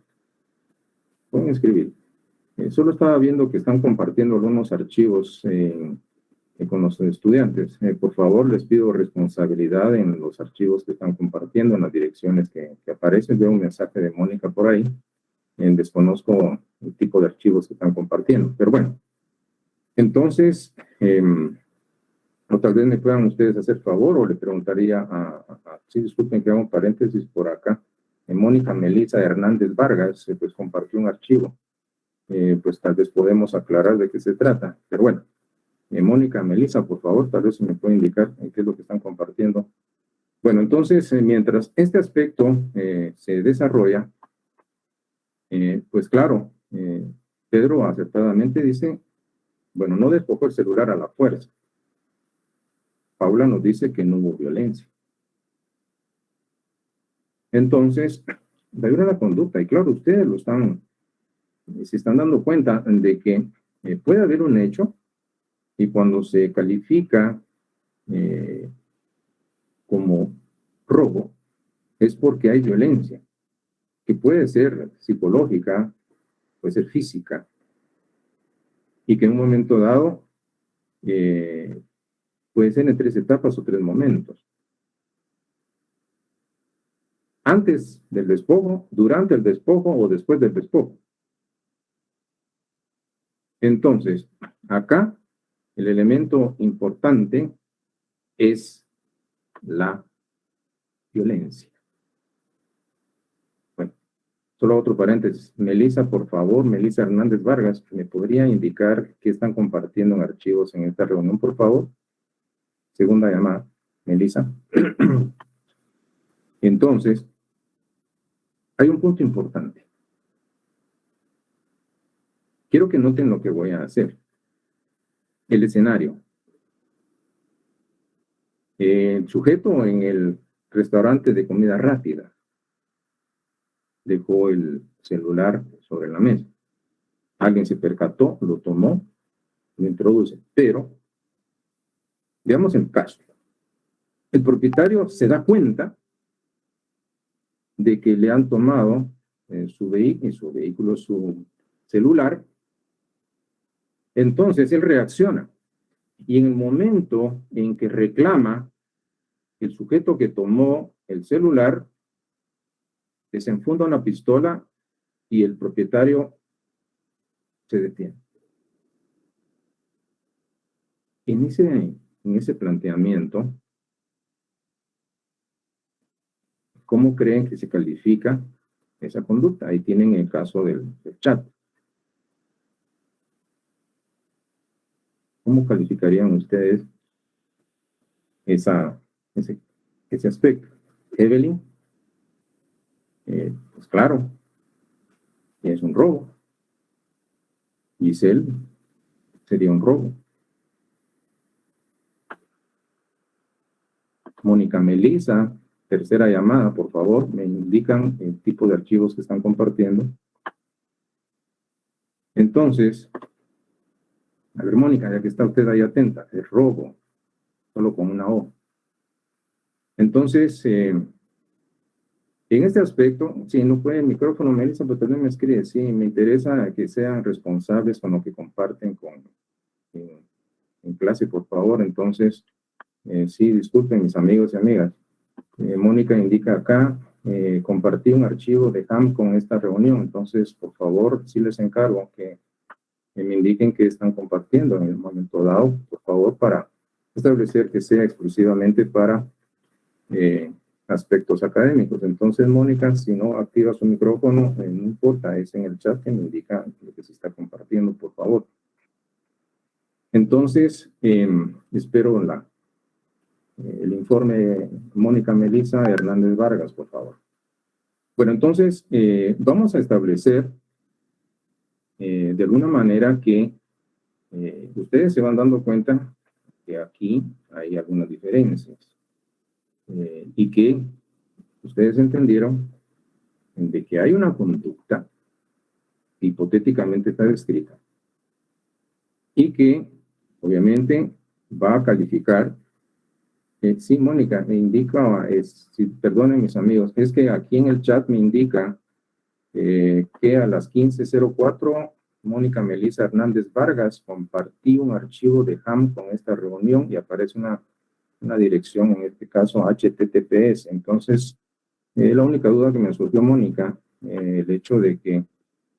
Pueden escribir. Solo estaba viendo que están compartiendo algunos archivos con los estudiantes. Por favor, les pido responsabilidad en los archivos que están compartiendo, en las direcciones que aparecen. Veo un mensaje de Mónica por ahí. Desconozco el tipo de archivos que están compartiendo. Pero bueno, entonces, o tal vez me puedan ustedes hacer favor, o le preguntaría sí, disculpen que haga un paréntesis por acá. Mónica Melissa Hernández Vargas, pues compartió un archivo. Pues tal vez podemos aclarar de qué se trata. Pero bueno, Mónica Melissa, por favor, tal vez se me puede indicar qué es lo que están compartiendo. Bueno, entonces, mientras este aspecto se desarrolla, pues claro, Pedro acertadamente dice, bueno, no despojó el celular a la fuerza. Paula nos dice que no hubo violencia. Entonces, hay una conducta, y claro, ustedes se están dando cuenta de que puede haber un hecho, y cuando se califica como robo, es porque hay violencia, que puede ser psicológica, puede ser física, y que en un momento dado puede ser en 3 etapas o 3 momentos. Antes del despojo, durante el despojo o después del despojo. Entonces, acá el elemento importante es la violencia. Bueno, solo otro paréntesis. Melissa, por favor, Melissa Hernández Vargas, ¿me podría indicar qué están compartiendo en archivos en esta reunión, por favor? Segunda llamada, Melissa. Entonces, hay un punto importante. Quiero que noten lo que voy a hacer. El escenario. El sujeto en el restaurante de comida rápida dejó el celular sobre la mesa. Alguien se percató, lo tomó, lo introduce. Pero, veamos el caso. El propietario se da cuenta de que le han tomado su vehículo, su celular. Entonces, él reacciona. Y en el momento en que reclama, el sujeto que tomó el celular desenfunda una pistola y el propietario se detiene. En ese planteamiento, ¿cómo creen que se califica esa conducta? Ahí tienen el caso del chat. ¿Cómo calificarían ustedes ese aspecto? Evelyn, pues claro, es un robo. Giselle, sería un robo. Mónica Melissa, tercera llamada, por favor, me indican el tipo de archivos que están compartiendo. Entonces, a ver, Mónica, ya que está usted ahí atenta, es robo, solo con una O. Entonces, en este aspecto, si no puede el micrófono, Melissa, pero también me escribe, sí, me interesa que sean responsables con lo que comparten en clase, por favor. Entonces, sí, disculpen mis amigos y amigas. Mónica indica acá, compartí un archivo de HAM con esta reunión, entonces, por favor, sí les encargo que me indiquen que están compartiendo en el momento dado, por favor, para establecer que sea exclusivamente para aspectos académicos. Entonces, Mónica, si no activa su micrófono, no importa, es en el chat que me indica lo que se está compartiendo, por favor. Entonces, espero el informe Mónica Melissa Hernández Vargas, por favor. Bueno, entonces, vamos a establecer de alguna manera que ustedes se van dando cuenta que aquí hay algunas diferencias y que ustedes entendieron de que hay una conducta que hipotéticamente está descrita y que obviamente va a calificar. Sí, Mónica, me indica, perdonen mis amigos, es que aquí en el chat me indica que a las 15:04 Mónica Melissa Hernández Vargas compartí un archivo de ham con esta reunión y aparece una dirección, en este caso HTTPS. Entonces, la única duda que me surgió, Mónica, el hecho de que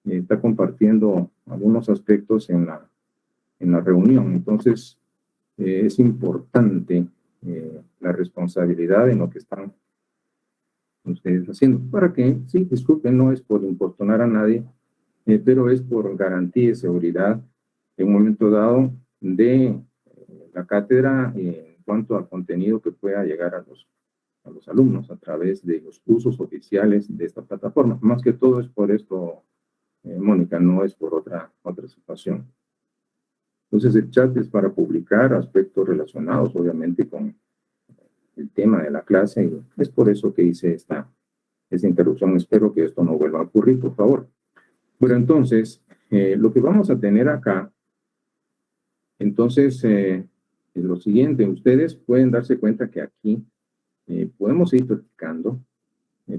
está compartiendo algunos aspectos en la reunión. Entonces, es importante la responsabilidad en lo que están ustedes haciendo. Para que, sí, disculpen, no es por importunar a nadie, pero es por garantía y seguridad en un momento dado de la cátedra en cuanto al contenido que pueda llegar a los alumnos a través de los usos oficiales de esta plataforma. Más que todo es por esto, Mónica, no es por otra situación. Entonces, el chat es para publicar aspectos relacionados, obviamente, con el tema de la clase, y es por eso que hice esta interrupción. Espero que esto no vuelva a ocurrir, por favor. Bueno, entonces, lo que vamos a tener acá, entonces, es lo siguiente. Ustedes pueden darse cuenta que aquí podemos ir practicando,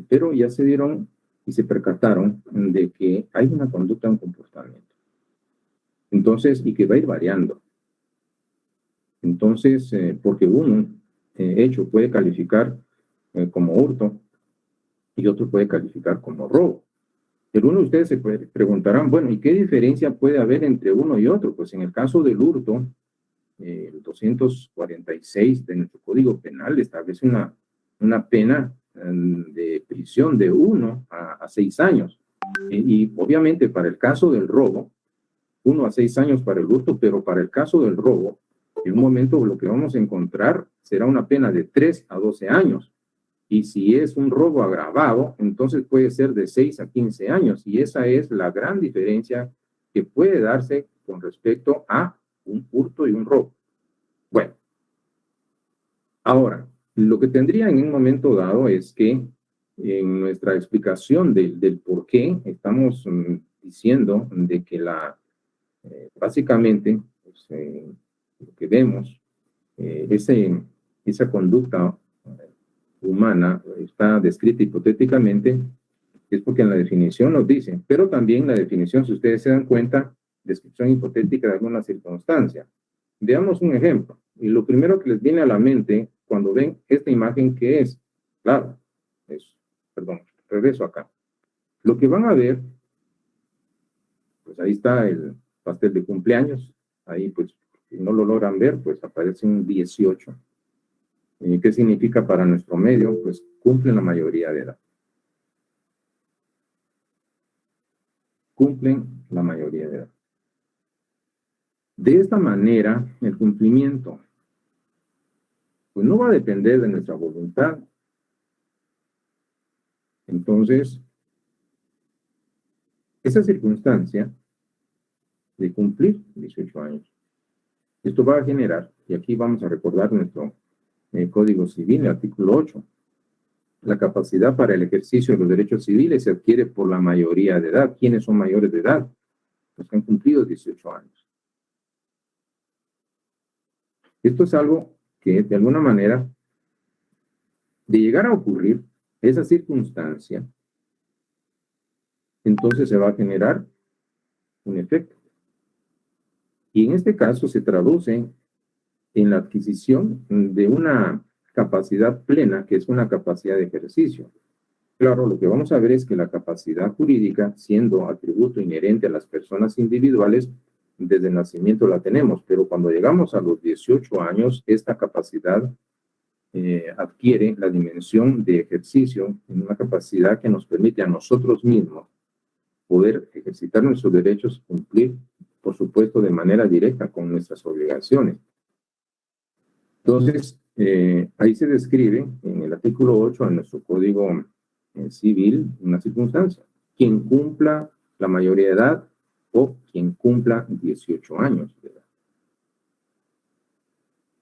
pero ya se dieron y se percataron de que hay una conducta, un comportamiento. Entonces, y que va a ir variando. Entonces, porque uno hecho puede calificar como hurto y otro puede calificar como robo. Pero uno de ustedes se preguntarán, bueno, ¿y qué diferencia puede haber entre uno y otro? Pues en el caso del hurto, el 246 de nuestro Código Penal establece una pena de prisión de 1 a 6 años. Y obviamente para el caso del robo, 1 a 6 años para el hurto, pero para el caso del robo, en un momento lo que vamos a encontrar será una pena de 3 a 12 años. Y si es un robo agravado, entonces puede ser de 6 a 15 años. Y esa es la gran diferencia que puede darse con respecto a un hurto y un robo. Bueno, ahora, lo que tendría en un momento dado es que en nuestra explicación del por qué estamos diciendo de que básicamente, pues, lo que vemos, esa conducta humana está descrita hipotéticamente, es porque en la definición nos dice, pero también la definición, si ustedes se dan cuenta, descripción hipotética de alguna circunstancia. Veamos un ejemplo, y lo primero que les viene a la mente cuando ven esta imagen, ¿qué es? Claro, regreso acá. Lo que van a ver, pues ahí está el pastel de cumpleaños, ahí pues, si no lo logran ver, pues aparece un 18. ¿Qué significa para nuestro medio? Pues cumplen la mayoría de edad. Cumplen la mayoría de edad. De esta manera, el cumplimiento pues no va a depender de nuestra voluntad. Entonces, esa circunstancia de cumplir 18 años, esto va a generar, y aquí vamos a recordar nuestro Código Civil, el artículo 8, la capacidad para el ejercicio de los derechos civiles se adquiere por la mayoría de edad. ¿Quiénes son mayores de edad? Los que han cumplido 18 años. Esto es algo que, de alguna manera, de llegar a ocurrir esa circunstancia, entonces se va a generar un efecto. Y en este caso se traduce en la adquisición de una capacidad plena, que es una capacidad de ejercicio. Claro, lo que vamos a ver es que la capacidad jurídica, siendo atributo inherente a las personas individuales, desde el nacimiento la tenemos, pero cuando llegamos a los 18 años, esta capacidad adquiere la dimensión de ejercicio, una capacidad que nos permite a nosotros mismos poder ejercitar nuestros derechos, cumplir, por supuesto, de manera directa con nuestras obligaciones. Entonces, ahí se describe en el artículo 8 de nuestro Código Civil una circunstancia. Quien cumpla la mayoría de edad o quien cumpla 18 años de edad.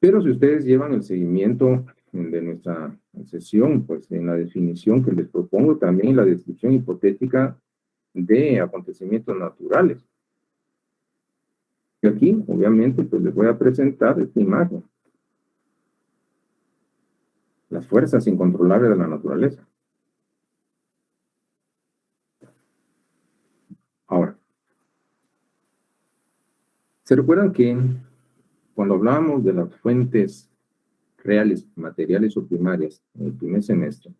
Pero si ustedes llevan el seguimiento de nuestra sesión, pues en la definición que les propongo, también la descripción hipotética de acontecimientos naturales. Y aquí, obviamente, pues les voy a presentar esta imagen. Las fuerzas incontrolables de la naturaleza. Ahora, ¿se recuerdan que cuando hablábamos de las fuentes reales, materiales o primarias en el primer semestre,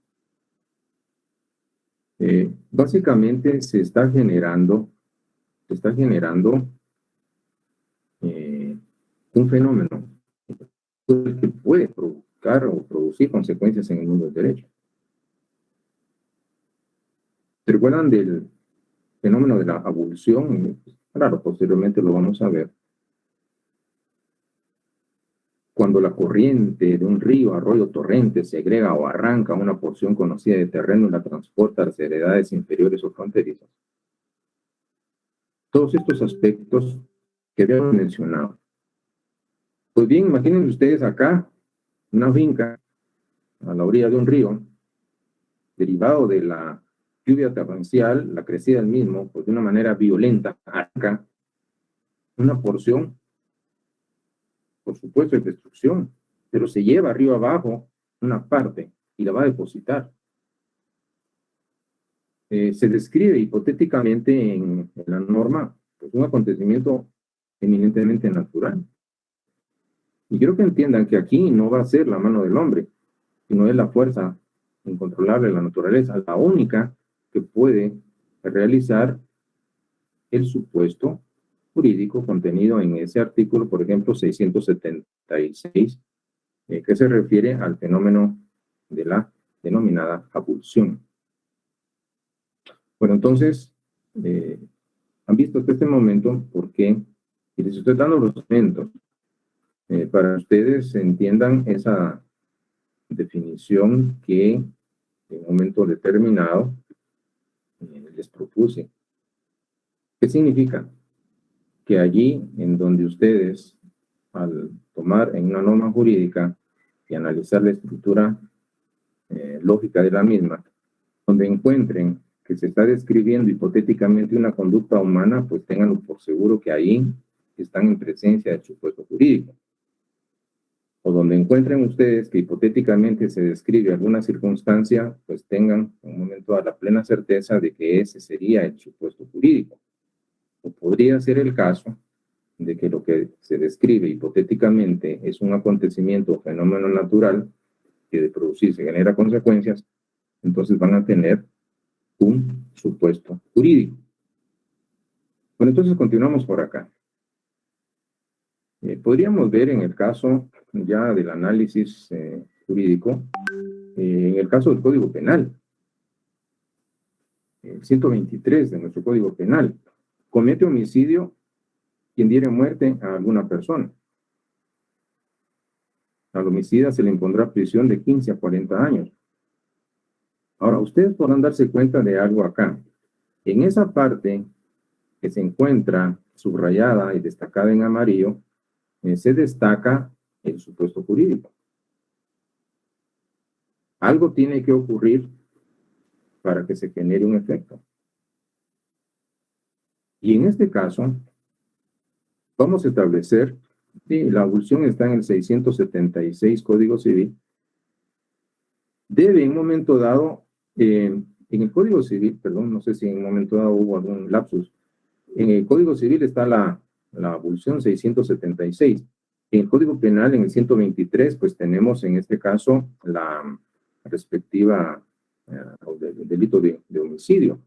básicamente se está generando un fenómeno que puede provocar o producir consecuencias en el mundo del derecho. ¿Se recuerdan del fenómeno de la abulsión? Claro, posteriormente lo vamos a ver. Cuando la corriente de un río, arroyo, torrente segrega o arranca una porción conocida de terreno y la transporta a las heredades inferiores o fronterizas. Todos estos aspectos que habíamos mencionado. Pues bien, imaginen ustedes acá una finca a la orilla de un río, derivado de la lluvia torrencial, la crecida del mismo, pues de una manera violenta, arranca una porción, por supuesto, de destrucción, pero se lleva arriba abajo una parte y la va a depositar. Se describe hipotéticamente en la norma pues un acontecimiento eminentemente natural. Y quiero que entiendan que aquí no va a ser la mano del hombre, sino es la fuerza incontrolable de la naturaleza, la única que puede realizar el supuesto jurídico contenido en ese artículo, por ejemplo, 676, que se refiere al fenómeno de la denominada abulsión. Bueno, entonces, han visto hasta este momento por qué, y les estoy dando los elementos para que ustedes entiendan esa definición que en un momento determinado les propuse. ¿Qué significa? Que allí en donde ustedes, al tomar en una norma jurídica y analizar la estructura lógica de la misma, donde encuentren que se está describiendo hipotéticamente una conducta humana, pues ténganlo por seguro que ahí están en presencia del supuesto jurídico. O donde encuentren ustedes que hipotéticamente se describe alguna circunstancia, pues tengan en un momento a la plena certeza de que ese sería el supuesto jurídico. O podría ser el caso de que lo que se describe hipotéticamente es un acontecimiento o fenómeno natural que de producirse genera consecuencias, entonces van a tener un supuesto jurídico. Bueno, entonces continuamos por acá. Podríamos ver en el caso ya del análisis jurídico, en el caso del Código Penal, el 123 de nuestro Código Penal, comete homicidio quien diere muerte a alguna persona. Al homicida se le impondrá prisión de 15 a 40 años. Ahora, ustedes podrán darse cuenta de algo acá. En esa parte que se encuentra subrayada y destacada en amarillo, se destaca el supuesto jurídico. Algo tiene que ocurrir para que se genere un efecto. Y en este caso, vamos a establecer, sí, la abulsión está en el 676 Código Civil, debe en un momento dado, en el Código Civil, perdón, no sé si en un momento dado hubo algún lapsus, en el Código Civil está la abulsión 676. En el Código Penal, en el 123, pues tenemos en este caso la respectiva del delito de homicidio.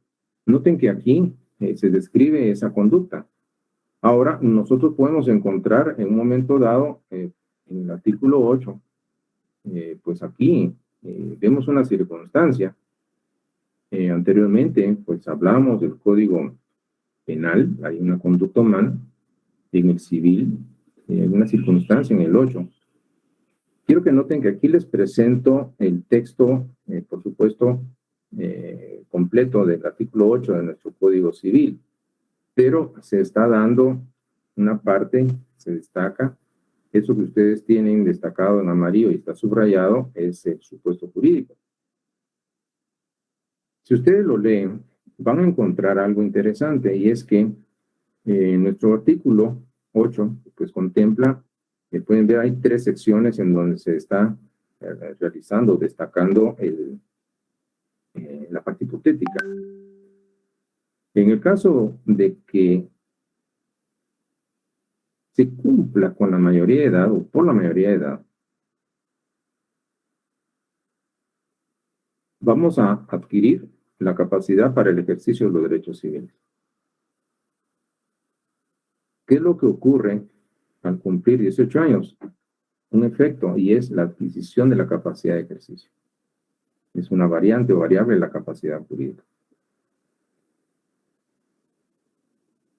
Noten que aquí se describe esa conducta. Ahora, nosotros podemos encontrar en un momento dado, en el artículo 8, pues aquí vemos una circunstancia. Anteriormente, pues hablamos del Código Penal, hay una conducta humana, en el civil, hay una circunstancia en el 8. Quiero que noten que aquí les presento el texto, por supuesto, completo del artículo 8 de nuestro Código Civil, pero se está dando una parte, se destaca, Eso que ustedes tienen destacado en amarillo y está subrayado es el supuesto jurídico. Si ustedes lo leen, van a encontrar algo interesante, y es que nuestro artículo 8, pues contempla, pueden ver, hay 3 secciones en donde se está realizando, destacando la parte hipotética. En el caso de que se cumpla con la mayoría de edad o por la mayoría de edad, vamos a adquirir la capacidad para el ejercicio de los derechos civiles. ¿Qué es lo que ocurre al cumplir 18 años? Un efecto, y es la adquisición de la capacidad de ejercicio. Es una variante o variable de la capacidad jurídica.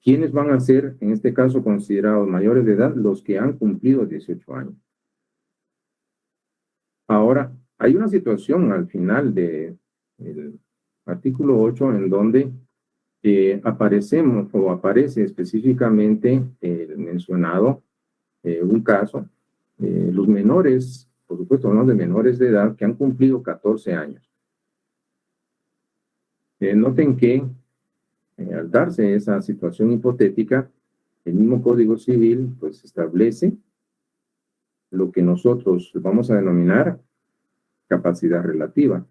¿Quiénes van a ser, en este caso, considerados mayores de edad? Los que han cumplido 18 años. Ahora, hay una situación al final del artículo 8 en donde aparecemos o aparece específicamente mencionado un caso, los menores, por supuesto, hablamos de menores de edad que han cumplido 14 años. Noten que al darse esa situación hipotética, el mismo Código Civil pues establece lo que nosotros vamos a denominar capacidad relativa.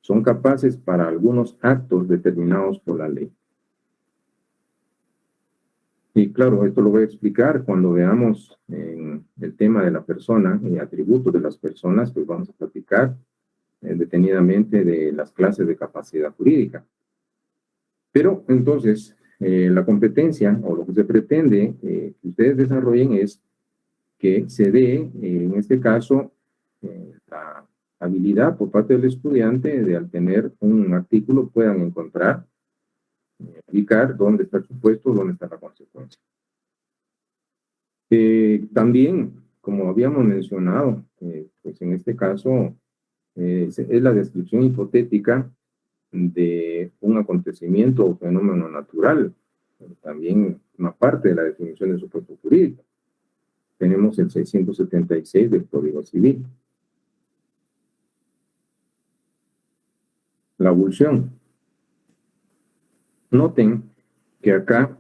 Son capaces para algunos actos determinados por la ley. Y claro, esto lo voy a explicar cuando veamos el tema de la persona y atributos de las personas, pues vamos a platicar detenidamente de las clases de capacidad jurídica. Pero entonces, la competencia o lo que se pretende que ustedes desarrollen es que se dé, en este caso, la habilidad por parte del estudiante de al tener un artículo puedan encontrar, ubicar dónde está el supuesto, dónde está la consecuencia. También, como habíamos mencionado, pues en este caso es la descripción hipotética de un acontecimiento o fenómeno natural. También una parte de la definición del supuesto jurídico. Tenemos el 676 del Código Civil. La abulsión. Noten que acá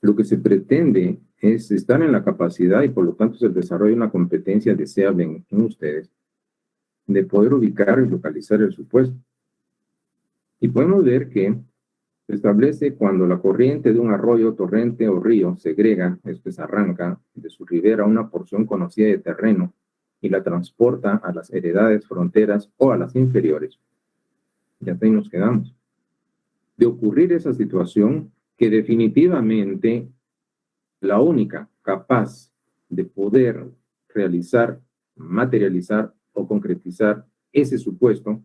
lo que se pretende es estar en la capacidad y por lo tanto se desarrolla una competencia deseable en ustedes de poder ubicar y localizar el supuesto. Y podemos ver que se establece cuando la corriente de un arroyo, torrente o río segrega, esto es arranca, de su ribera una porción conocida de terreno y la transporta a las heredades fronteras o a las inferiores. Y hasta ahí nos quedamos. De ocurrir esa situación, que definitivamente la única capaz de poder realizar, materializar o concretizar ese supuesto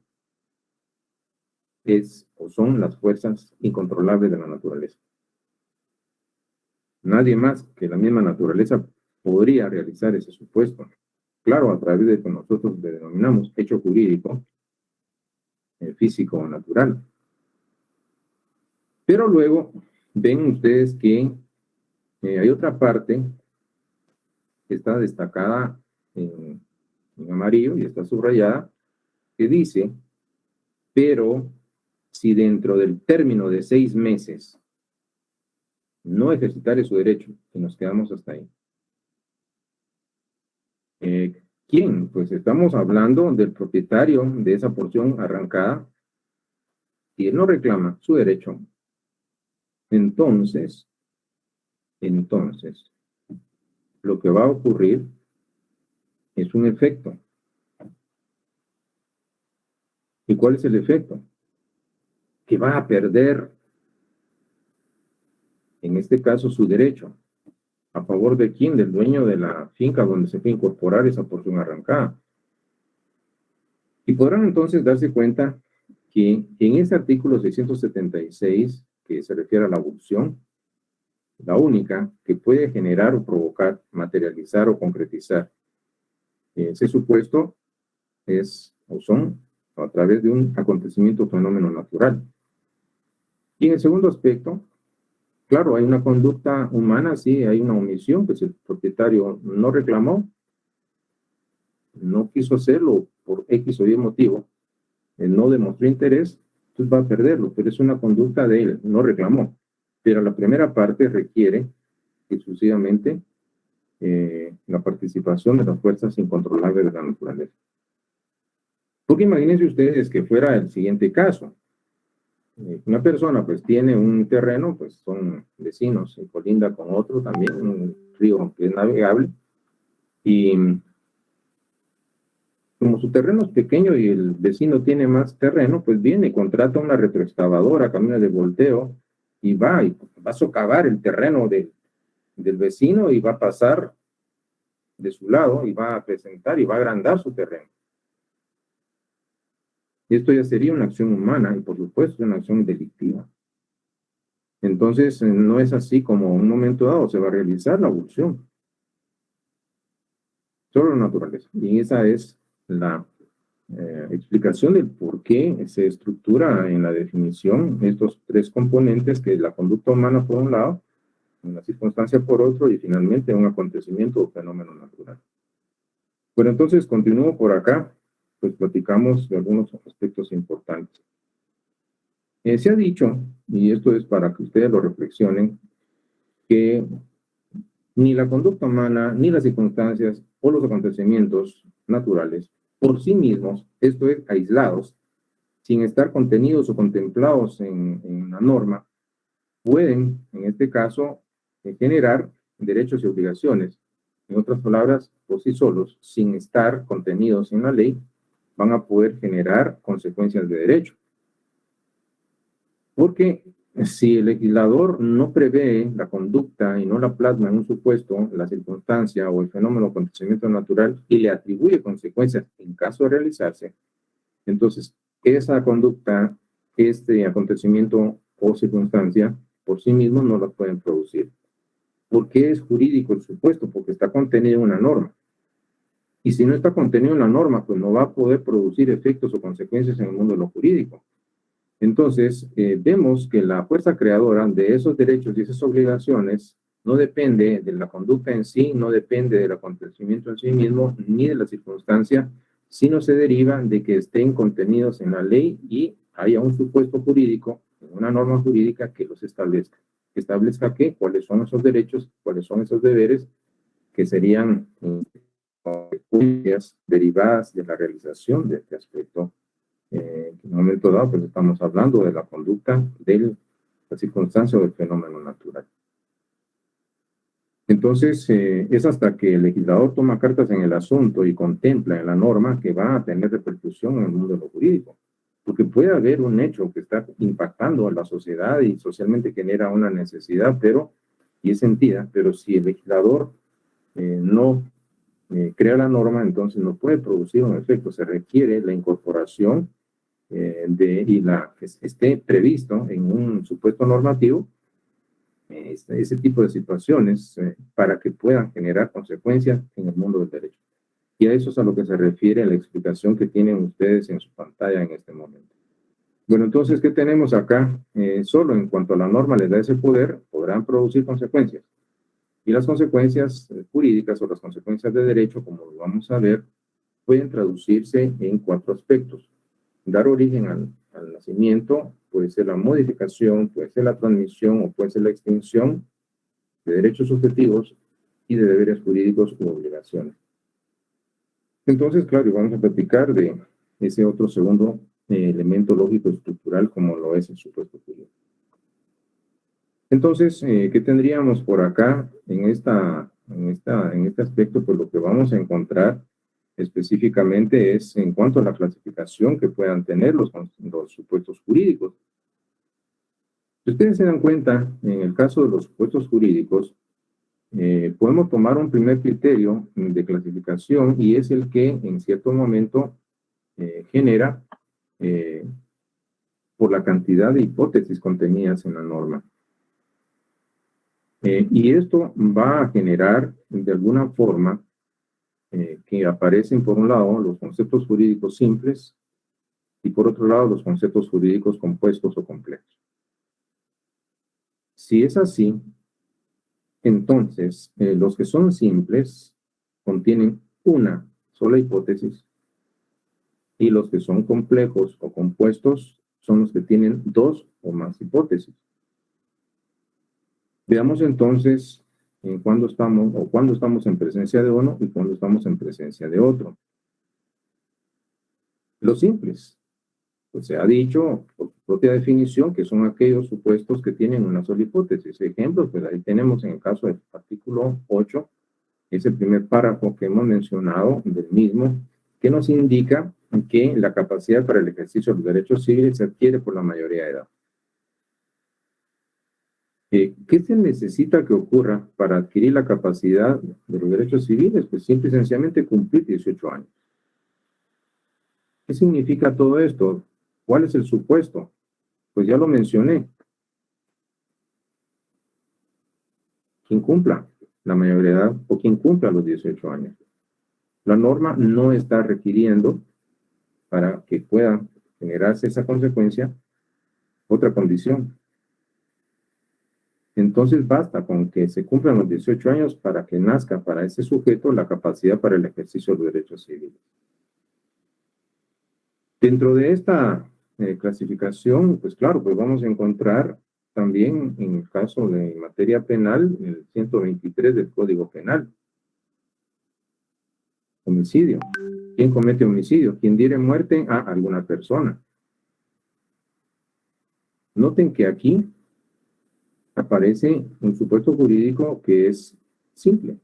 es o son las fuerzas incontrolables de la naturaleza. Nadie más que la misma naturaleza podría realizar ese supuesto. Claro, a través de lo que nosotros le denominamos hecho jurídico, físico o natural. Pero luego ven ustedes que hay otra parte que está destacada en amarillo y está subrayada, que dice, pero si dentro del término de 6 meses no ejercitare su derecho, y nos quedamos hasta ahí. ¿Quién? Pues estamos hablando del propietario de esa porción arrancada, y él no reclama su derecho. Entonces, lo que va a ocurrir es un efecto. ¿Y cuál es el efecto? Que va a perder, en este caso, su derecho. ¿A favor de quién? Del dueño de la finca donde se fue a incorporar esa porción arrancada. Y podrán entonces darse cuenta que en ese artículo 676, que se refiere a la abulsión, la única que puede generar o provocar, materializar o concretizar ese supuesto es o son a través de un acontecimiento o fenómeno natural. Y en el segundo aspecto, claro, hay una conducta humana, sí, hay una omisión, pues el propietario no reclamó, no quiso hacerlo por X o Y motivo, no demostró interés, entonces va a perderlo, pero es una conducta de él, no reclamó. Pero la primera parte requiere exclusivamente la participación de las fuerzas incontrolables de la naturaleza. Porque imagínense ustedes que fuera el siguiente caso. Una persona pues tiene un terreno, pues son vecinos, y colinda con otro también, un río que es navegable, y como su terreno es pequeño y el vecino tiene más terreno, pues viene y contrata una retroexcavadora, camina de volteo, y va a socavar el terreno del vecino y va a pasar de su lado y va a presentar y va a agrandar su terreno. Y esto ya sería una acción humana y por supuesto una acción delictiva. Entonces no es así como en un momento dado se va a realizar la abolición. Solo la naturaleza. Y esa es la explicación del por qué se estructura en la definición estos tres componentes, que es la conducta humana por un lado, una circunstancia por otro y finalmente un acontecimiento o fenómeno natural. Bueno, entonces continúo por acá, pues platicamos de algunos aspectos importantes. Se ha dicho, y esto es para que ustedes lo reflexionen, que ni la conducta humana, ni las circunstancias o los acontecimientos naturales por sí mismos, esto es, aislados, sin estar contenidos o contemplados en la norma, pueden, en este caso, generar derechos y obligaciones. En otras palabras, por sí solos, sin estar contenidos en la ley, van a poder generar consecuencias de derecho. Porque si el legislador no prevé la conducta y no la plasma en un supuesto, la circunstancia o el fenómeno o acontecimiento natural y le atribuye consecuencias en caso de realizarse, entonces esa conducta, este acontecimiento o circunstancia, por sí mismo no la pueden producir. ¿Por qué es jurídico el supuesto? Porque está contenido en una norma. Y si no está contenido en la norma, pues no va a poder producir efectos o consecuencias en el mundo de lo jurídico. Entonces, vemos que la fuerza creadora de esos derechos y esas obligaciones no depende de la conducta en sí, no depende del acontecimiento en sí mismo, ni de la circunstancia, sino se deriva de que estén contenidos en la ley y haya un supuesto jurídico, una norma jurídica que los establezca. Que establezca qué, cuáles son esos derechos, cuáles son esos deberes que serían consecuencias derivadas de la realización de este aspecto. En un momento dado, pues estamos hablando de la conducta de la circunstancia o del fenómeno natural. Entonces, es hasta que el legislador toma cartas en el asunto y contempla en la norma que va a tener repercusión en el mundo de lo jurídico. Porque puede haber un hecho que está impactando a la sociedad y socialmente genera una necesidad, y es sentida, pero si el legislador no crea la norma, entonces no puede producir un efecto. Se requiere la incorporación que esté previsto en un supuesto normativo ese tipo de situaciones para que puedan generar consecuencias en el mundo del derecho. Y a eso es a lo que se refiere la explicación que tienen ustedes en su pantalla en este momento. Bueno, entonces, ¿qué tenemos acá? Solo en cuanto a la norma les da ese poder, podrán producir consecuencias. Y las consecuencias jurídicas o las consecuencias de derecho, como lo vamos a ver, pueden traducirse en 4 aspectos. Dar origen al nacimiento, puede ser la modificación, puede ser la transmisión o puede ser la extinción de derechos subjetivos y de deberes jurídicos u obligaciones. Entonces, claro, vamos a platicar de ese otro segundo elemento lógico estructural como lo es el supuesto jurídico. Entonces, ¿qué tendríamos por acá en este aspecto? Pues lo que vamos a encontrar específicamente es en cuanto a la clasificación que puedan tener los supuestos jurídicos. Si ustedes se dan cuenta, en el caso de los supuestos jurídicos, podemos tomar un primer criterio de clasificación y es el que en cierto momento genera por la cantidad de hipótesis contenidas en la norma. Y esto va a generar de alguna forma que aparecen por un lado los conceptos jurídicos simples y por otro lado los conceptos jurídicos compuestos o complejos. Si es así, entonces los que son simples contienen una sola hipótesis y los que son complejos o compuestos son los que tienen dos o más hipótesis. Veamos entonces en cuándo estamos en presencia de uno y cuándo estamos en presencia de otro. Los simples, pues se ha dicho por su propia definición que son aquellos supuestos que tienen una sola hipótesis. Ejemplos, pues ahí tenemos en el caso del artículo 8, ese primer párrafo que hemos mencionado del mismo, que nos indica que la capacidad para el ejercicio de los derechos civiles se adquiere por la mayoría de edad. ¿Qué se necesita que ocurra para adquirir la capacidad de los derechos civiles? Pues simple y sencillamente cumplir 18 años. ¿Qué significa todo esto? ¿Cuál es el supuesto? Pues ya lo mencioné. Quien cumpla la mayoría de edad o quien cumpla los 18 años. La norma no está requiriendo, para que pueda generarse esa consecuencia, otra condición. Entonces basta con que se cumplan los 18 años para que nazca para ese sujeto la capacidad para el ejercicio de los derechos civiles. Dentro de esta clasificación, pues claro, pues vamos a encontrar también en el caso de materia penal, el 123 del Código Penal. Homicidio. ¿Quién comete homicidio? ¿Quién diere muerte a alguna persona? Noten que aquí aparece un supuesto jurídico que es simple.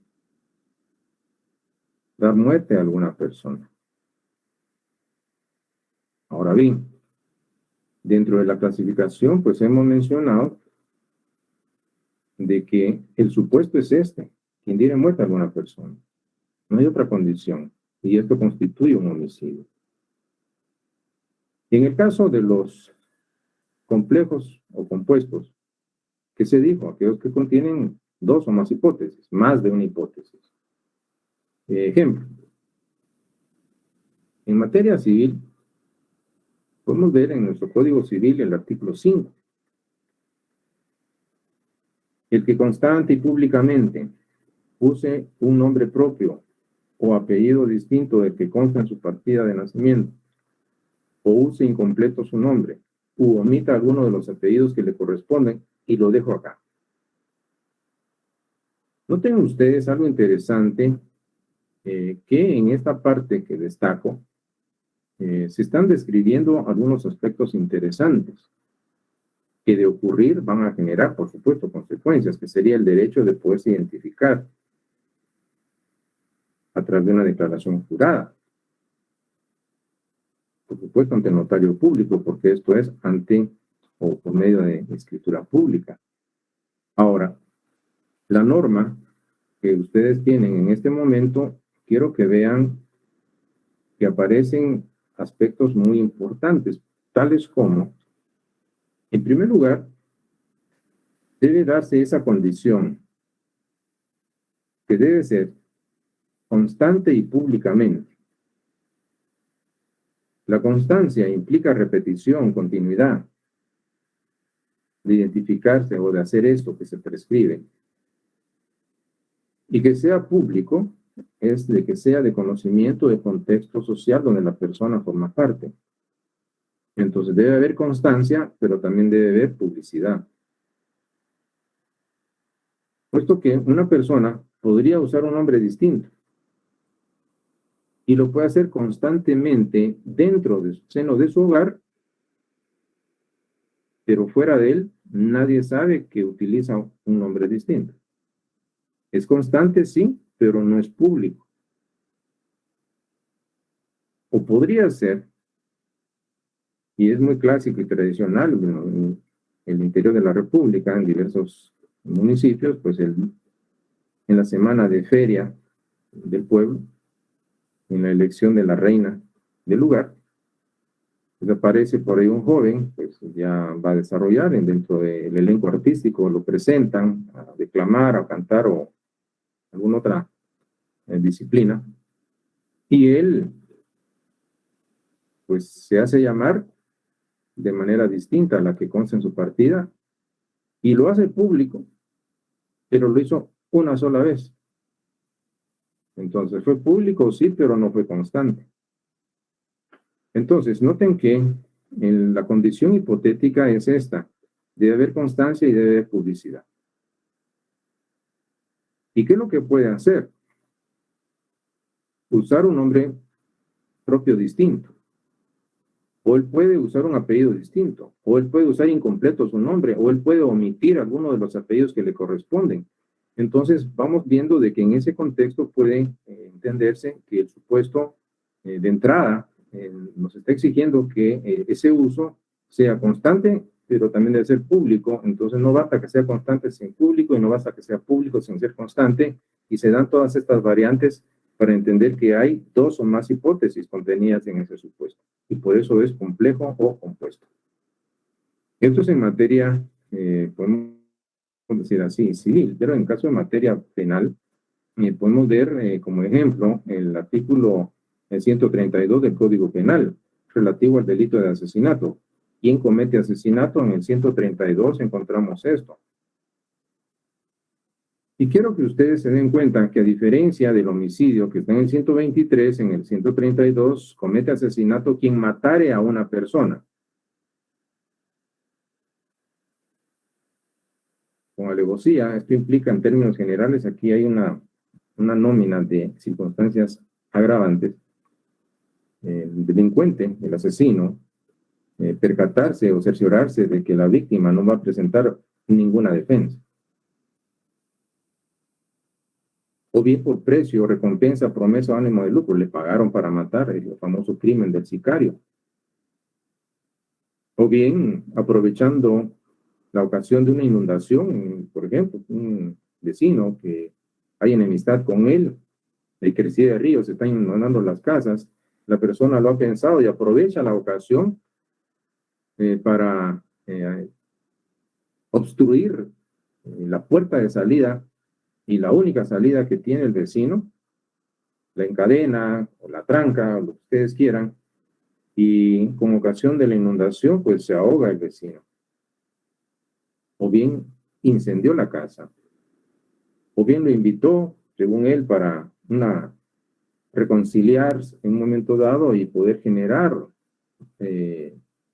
Dar muerte a alguna persona. Ahora bien, dentro de la clasificación, pues hemos mencionado de que el supuesto es este, quien diere muerte a alguna persona. No hay otra condición, y esto constituye un homicidio. Y en el caso de los complejos o compuestos, ¿qué se dijo? Aquellos que contienen dos o más hipótesis, más de una hipótesis. Ejemplo, en materia civil, podemos ver en nuestro Código Civil el artículo 5. El que constante y públicamente use un nombre propio o apellido distinto del que consta en su partida de nacimiento, o use incompleto su nombre, u omita alguno de los apellidos que le corresponden, y lo dejo acá. Noten ustedes algo interesante, que en esta parte que destaco, se están describiendo algunos aspectos interesantes que de ocurrir van a generar, por supuesto, consecuencias, que sería el derecho de poderse identificar a través de una declaración jurada. Por supuesto, ante el notario público, porque esto es ante o por medio de escritura pública. Ahora, la norma que ustedes tienen en este momento, quiero que vean que aparecen aspectos muy importantes, tales como, en primer lugar, debe darse esa condición que debe ser constante y públicamente. La constancia implica repetición, continuidad, de identificarse o de hacer esto que se prescribe. Y que sea público es de que sea de conocimiento del contexto social donde la persona forma parte. Entonces debe haber constancia, pero también debe haber publicidad. Puesto que una persona podría usar un nombre distinto y lo puede hacer constantemente dentro del seno de su hogar, pero fuera de él nadie sabe que utiliza un nombre distinto. Es constante, sí, pero no es público. O podría ser, y es muy clásico y tradicional en el interior de la República, en diversos municipios, pues en la semana de feria del pueblo, en la elección de la reina del lugar, pues aparece por ahí un joven, pues ya va a desarrollar dentro del elenco artístico, lo presentan a declamar, a cantar o alguna otra disciplina, y él pues se hace llamar de manera distinta a la que consta en su partida, y lo hace público, pero lo hizo una sola vez. Entonces, fue público, sí, pero no fue constante. Entonces, noten que la condición hipotética es esta. Debe haber constancia y debe haber publicidad. ¿Y qué es lo que puede hacer? Usar un nombre propio distinto. O él puede usar un apellido distinto. O él puede usar incompleto su nombre. O él puede omitir alguno de los apellidos que le corresponden. Entonces, vamos viendo de que en ese contexto puede entenderse que el supuesto de entrada nos está exigiendo que ese uso sea constante, pero también debe ser público. Entonces, no basta que sea constante sin público y no basta que sea público sin ser constante. Y se dan todas estas variantes para entender que hay dos o más hipótesis contenidas en ese supuesto. Y por eso es complejo o compuesto. Esto es en materia, podemos decir así, civil, pero en caso de materia penal, podemos ver como ejemplo el artículo 132 del Código Penal relativo al delito de asesinato. ¿Quién comete asesinato? En el 132 encontramos esto. Y quiero que ustedes se den cuenta que a diferencia del homicidio que está en el 123, en el 132 comete asesinato quien matare a una persona. Con alevosía, esto implica en términos generales, aquí hay una nómina de circunstancias agravantes. El delincuente, el asesino, percatarse o cerciorarse de que la víctima no va a presentar ninguna defensa. O bien por precio, recompensa, promesa o ánimo de lucro, le pagaron para matar, el famoso crimen del sicario. O bien aprovechando la ocasión de una inundación, por ejemplo, un vecino que hay enemistad con él, de crecida de ríos, se están inundando las casas, la persona lo ha pensado y aprovecha la ocasión para obstruir la puerta de salida y la única salida que tiene el vecino, la encadena o la tranca, o lo que ustedes quieran, y con ocasión de la inundación, pues se ahoga el vecino. O bien incendió la casa, o bien lo invitó, según él, para reconciliarse en un momento dado y poder generar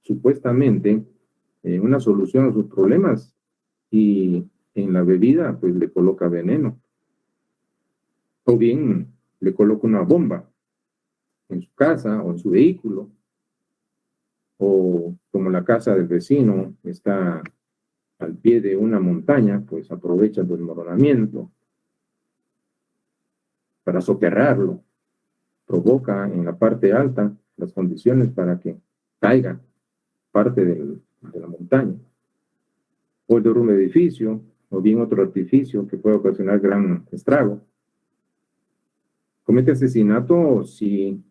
supuestamente una solución a sus problemas, y en la bebida pues le coloca veneno, o bien le coloca una bomba en su casa o en su vehículo, o como la casa del vecino está al pie de una montaña, pues aprovecha el desmoronamiento para soterrarlo, provoca en la parte alta las condiciones para que caiga parte de la montaña, o el derrumbe de edificio, o bien otro artificio que puede ocasionar gran estrago. Comete asesinato si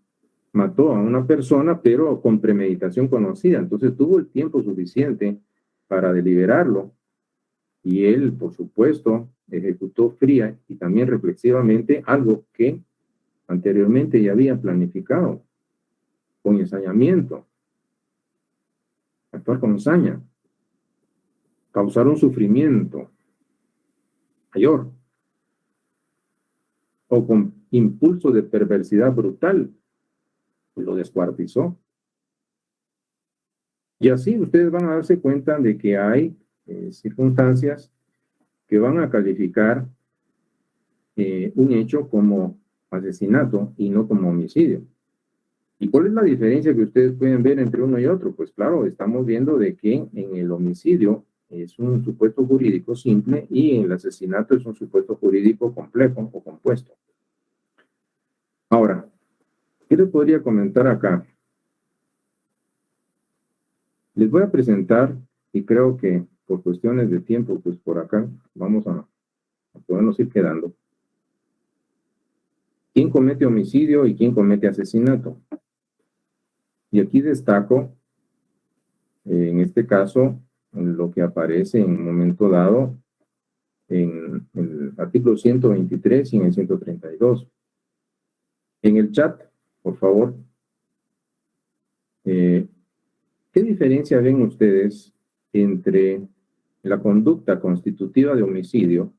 mató a una persona, pero con premeditación conocida, entonces tuvo el tiempo suficiente para deliberarlo, y él, por supuesto, ejecutó fría y también reflexivamente algo que anteriormente ya había planificado, con ensañamiento, actuar con saña, causar un sufrimiento mayor, o con impulso de perversidad brutal, lo descuartizó. Y así ustedes van a darse cuenta de que hay circunstancias que van a calificar un hecho como asesinato y no como homicidio. ¿Y cuál es la diferencia que ustedes pueden ver entre uno y otro? Pues claro, estamos viendo de que en el homicidio es un supuesto jurídico simple y en el asesinato es un supuesto jurídico complejo o compuesto. Ahora, ¿qué les podría comentar acá? Les voy a presentar, y creo que por cuestiones de tiempo, pues por acá vamos a podernos ir quedando. ¿Quién comete homicidio y quién comete asesinato? Y aquí destaco, en este caso, lo que aparece en un momento dado en el artículo 123 y en el 132. En el chat, por favor, ¿qué diferencia ven ustedes entre la conducta constitutiva de homicidio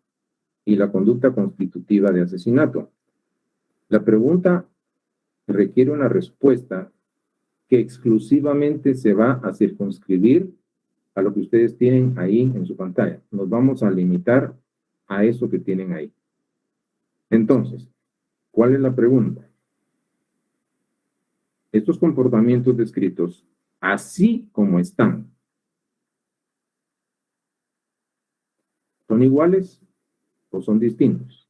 y la conducta constitutiva de asesinato. La pregunta requiere una respuesta que exclusivamente se va a circunscribir a lo que ustedes tienen ahí en su pantalla. Nos vamos a limitar a eso que tienen ahí. Entonces, ¿cuál es la pregunta? Estos comportamientos descritos, así como están, ¿son iguales o son distintos?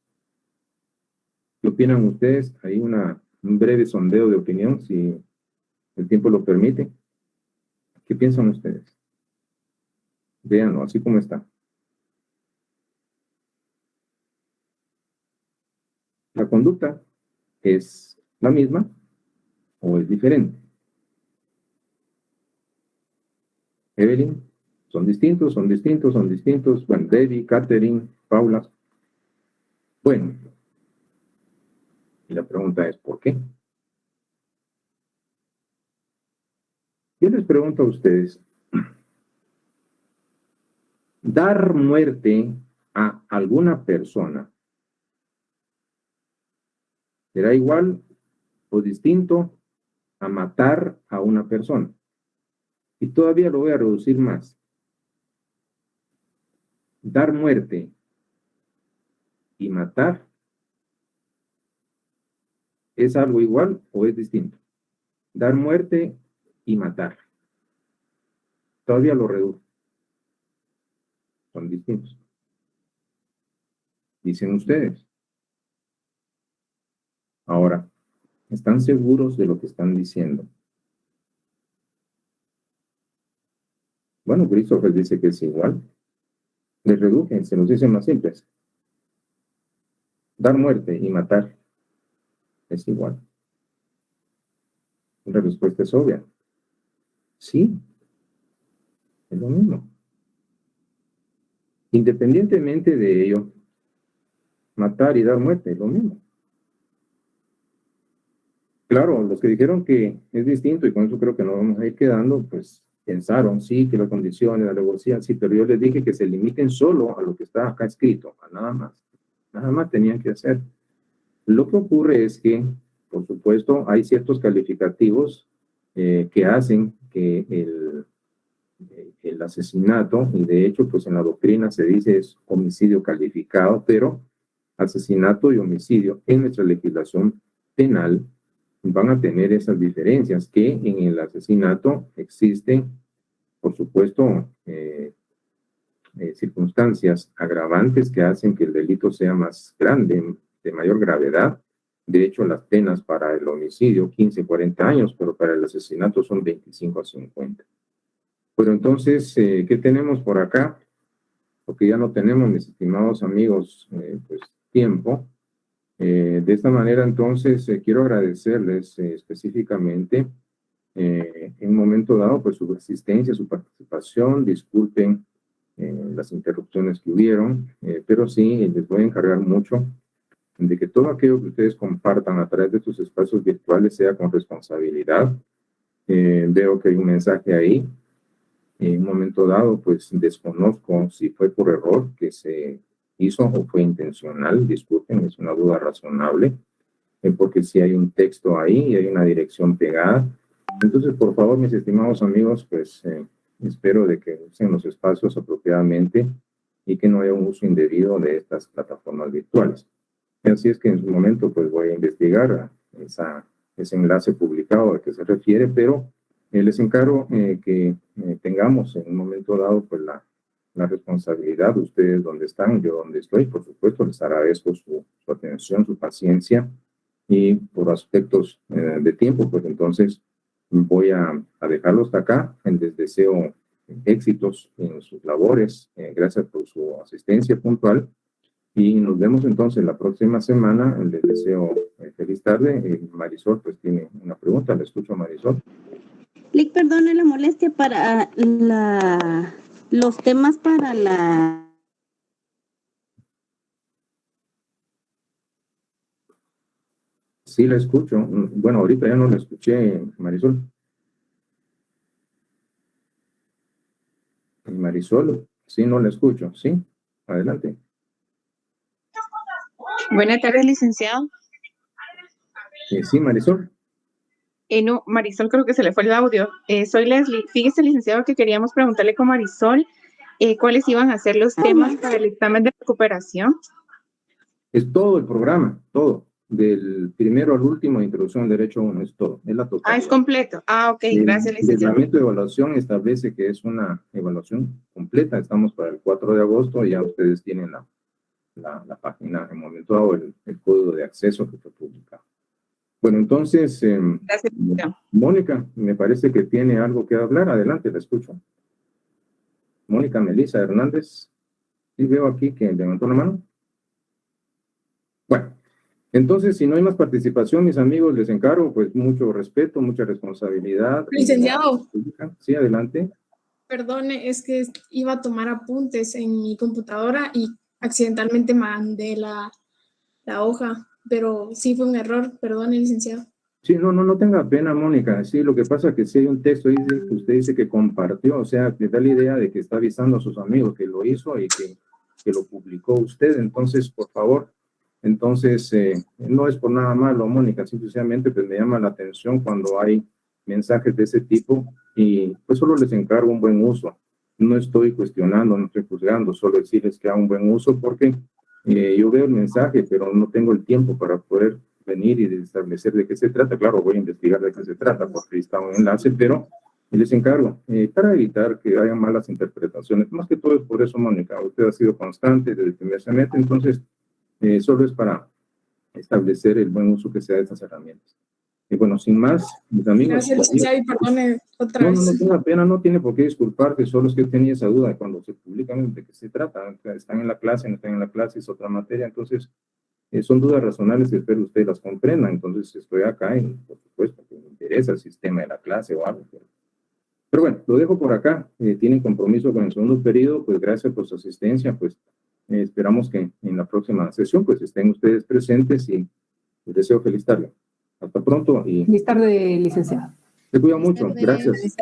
¿Qué opinan ustedes? Hay un breve sondeo de opinión, si el tiempo lo permite. ¿Qué piensan ustedes? Véanlo, así como está. ¿La conducta es la misma o es diferente? Evelyn, son distintos, son distintos, son distintos. Bueno, Debbie, Catherine, Paula. Bueno, y la pregunta es, ¿por qué? Yo les pregunto a ustedes, dar muerte a alguna persona, ¿será igual o distinto a matar a una persona? Y todavía lo voy a reducir más. Dar muerte y matar, ¿es algo igual o es distinto? Dar muerte y matar. Todavía lo reduzco. Son distintos. Dicen ustedes. Ahora, ¿están seguros de lo que están diciendo? Bueno, Christopher dice que es igual. Les reduje, se los dice más simples. Dar muerte y matar es igual. La respuesta es obvia. Sí, es lo mismo. Independientemente de ello, matar y dar muerte es lo mismo. Claro, los que dijeron que es distinto, y con eso creo que nos vamos a ir quedando, pues pensaron, sí, que las condiciones, la alevosía, sí, pero yo les dije que se limiten solo a lo que está acá escrito, a nada más. Nada más tenían que hacer. Lo que ocurre es que, por supuesto, hay ciertos calificativos que hacen que el asesinato, y de hecho, pues en la doctrina se dice es homicidio calificado, pero asesinato y homicidio en nuestra legislación penal van a tener esas diferencias, que en el asesinato existen, por supuesto, circunstancias agravantes que hacen que el delito sea más grande, de mayor gravedad. De hecho, las penas para el homicidio, 15, 40 años, pero para el asesinato son 25 a 50. Pero entonces, ¿qué tenemos por acá? Porque ya no tenemos, mis estimados amigos, pues tiempo. De esta manera, entonces, quiero agradecerles específicamente en un momento dado, pues su asistencia, su participación. Disculpen las interrupciones que hubieron, pero sí, les voy a encargar mucho de que todo aquello que ustedes compartan a través de sus espacios virtuales sea con responsabilidad. Veo que hay un mensaje ahí. En un momento dado, pues desconozco si fue por error que se hizo o fue intencional. Disculpen, es una duda razonable, porque si hay un texto ahí y hay una dirección pegada. Entonces, por favor, mis estimados amigos, pues espero de que usen los espacios apropiadamente y que no haya un uso indebido de estas plataformas virtuales. Y así es que en su momento, pues voy a investigar ese enlace publicado al que se refiere, pero les encargo que tengamos en un momento dado, pues la responsabilidad, ustedes donde están, yo donde estoy, por supuesto, les agradezco su atención, su paciencia, y por aspectos de tiempo, pues entonces voy a dejarlos hasta acá. Les deseo éxitos en sus labores. Gracias por su asistencia puntual. Y nos vemos entonces la próxima semana. Les deseo feliz tarde. Marisol, pues tiene una pregunta. Le escucho, Marisol. Lick, perdone la molestia para los temas para la... Sí, la escucho. Bueno, ahorita ya no la escuché, Marisol. Marisol, Sí, no le escucho. Sí, adelante. Buenas tardes, licenciado. Sí, Marisol. No, Marisol, creo que se le fue el audio. Soy Leslie. Fíjese, licenciado, que queríamos preguntarle con Marisol cuáles iban a ser los temas para el examen de recuperación. Es todo el programa, todo. Del primero al último, introducción al derecho 1, es todo. Es la totalidad. Es completo. Ok, gracias, El licenciado. reglamento de evaluación establece que es una evaluación completa. Estamos para el 4 de agosto y ya ustedes tienen la página en el momento dado, el código de acceso que fue publicado. Bueno, entonces, Gracias, licenciado. Mónica, me parece que tiene algo que hablar. Adelante, la escucho. Mónica Melisa Hernández. Sí, veo aquí que levantó la mano. Bueno, entonces, si no hay más participación, mis amigos, les encargo, pues, mucho respeto, mucha responsabilidad. Licenciado. Sí, adelante. Perdone, es que iba a tomar apuntes en mi computadora y accidentalmente mandé la hoja, pero sí fue un error. Perdone, licenciado. Sí, no tenga pena, Mónica. Sí, lo que pasa es que si hay un texto ahí que usted dice que compartió, o sea, que da la idea de que está avisando a sus amigos que lo hizo y que lo publicó usted. Entonces, por favor, entonces, no es por nada malo, Mónica, simplemente pues me llama la atención cuando hay mensajes de ese tipo y pues solo les encargo un buen uso. No estoy cuestionando, no estoy juzgando, solo decirles que hagan un buen uso porque yo veo el mensaje, pero no tengo el tiempo para poder venir y establecer de qué se trata. Claro, voy a investigar de qué se trata porque está un enlace, pero les encargo para evitar que haya malas interpretaciones. Más que todo es por eso, Mónica, usted ha sido constante desde el primer semestre, entonces solo es para establecer el buen uso que se da de estas herramientas. Y bueno, sin más, mis amigos. Gracias, licenciado, y perdone otra vez. No tenga pena, no tiene por qué disculparte, solo es que tenía esa duda de cuando se publican de qué se trata. Están en la clase, no están en la clase, es otra materia, entonces son dudas razonables y espero ustedes las comprendan. Entonces estoy acá y por supuesto que me interesa el sistema de la clase o algo. Pero bueno, lo dejo por acá. Tienen compromiso con el segundo periodo, pues gracias por su asistencia, pues esperamos que en la próxima sesión pues estén ustedes presentes y les deseo feliz tarde. Hasta pronto y Feliz tarde, licenciado. te cuido mucho. Gracias.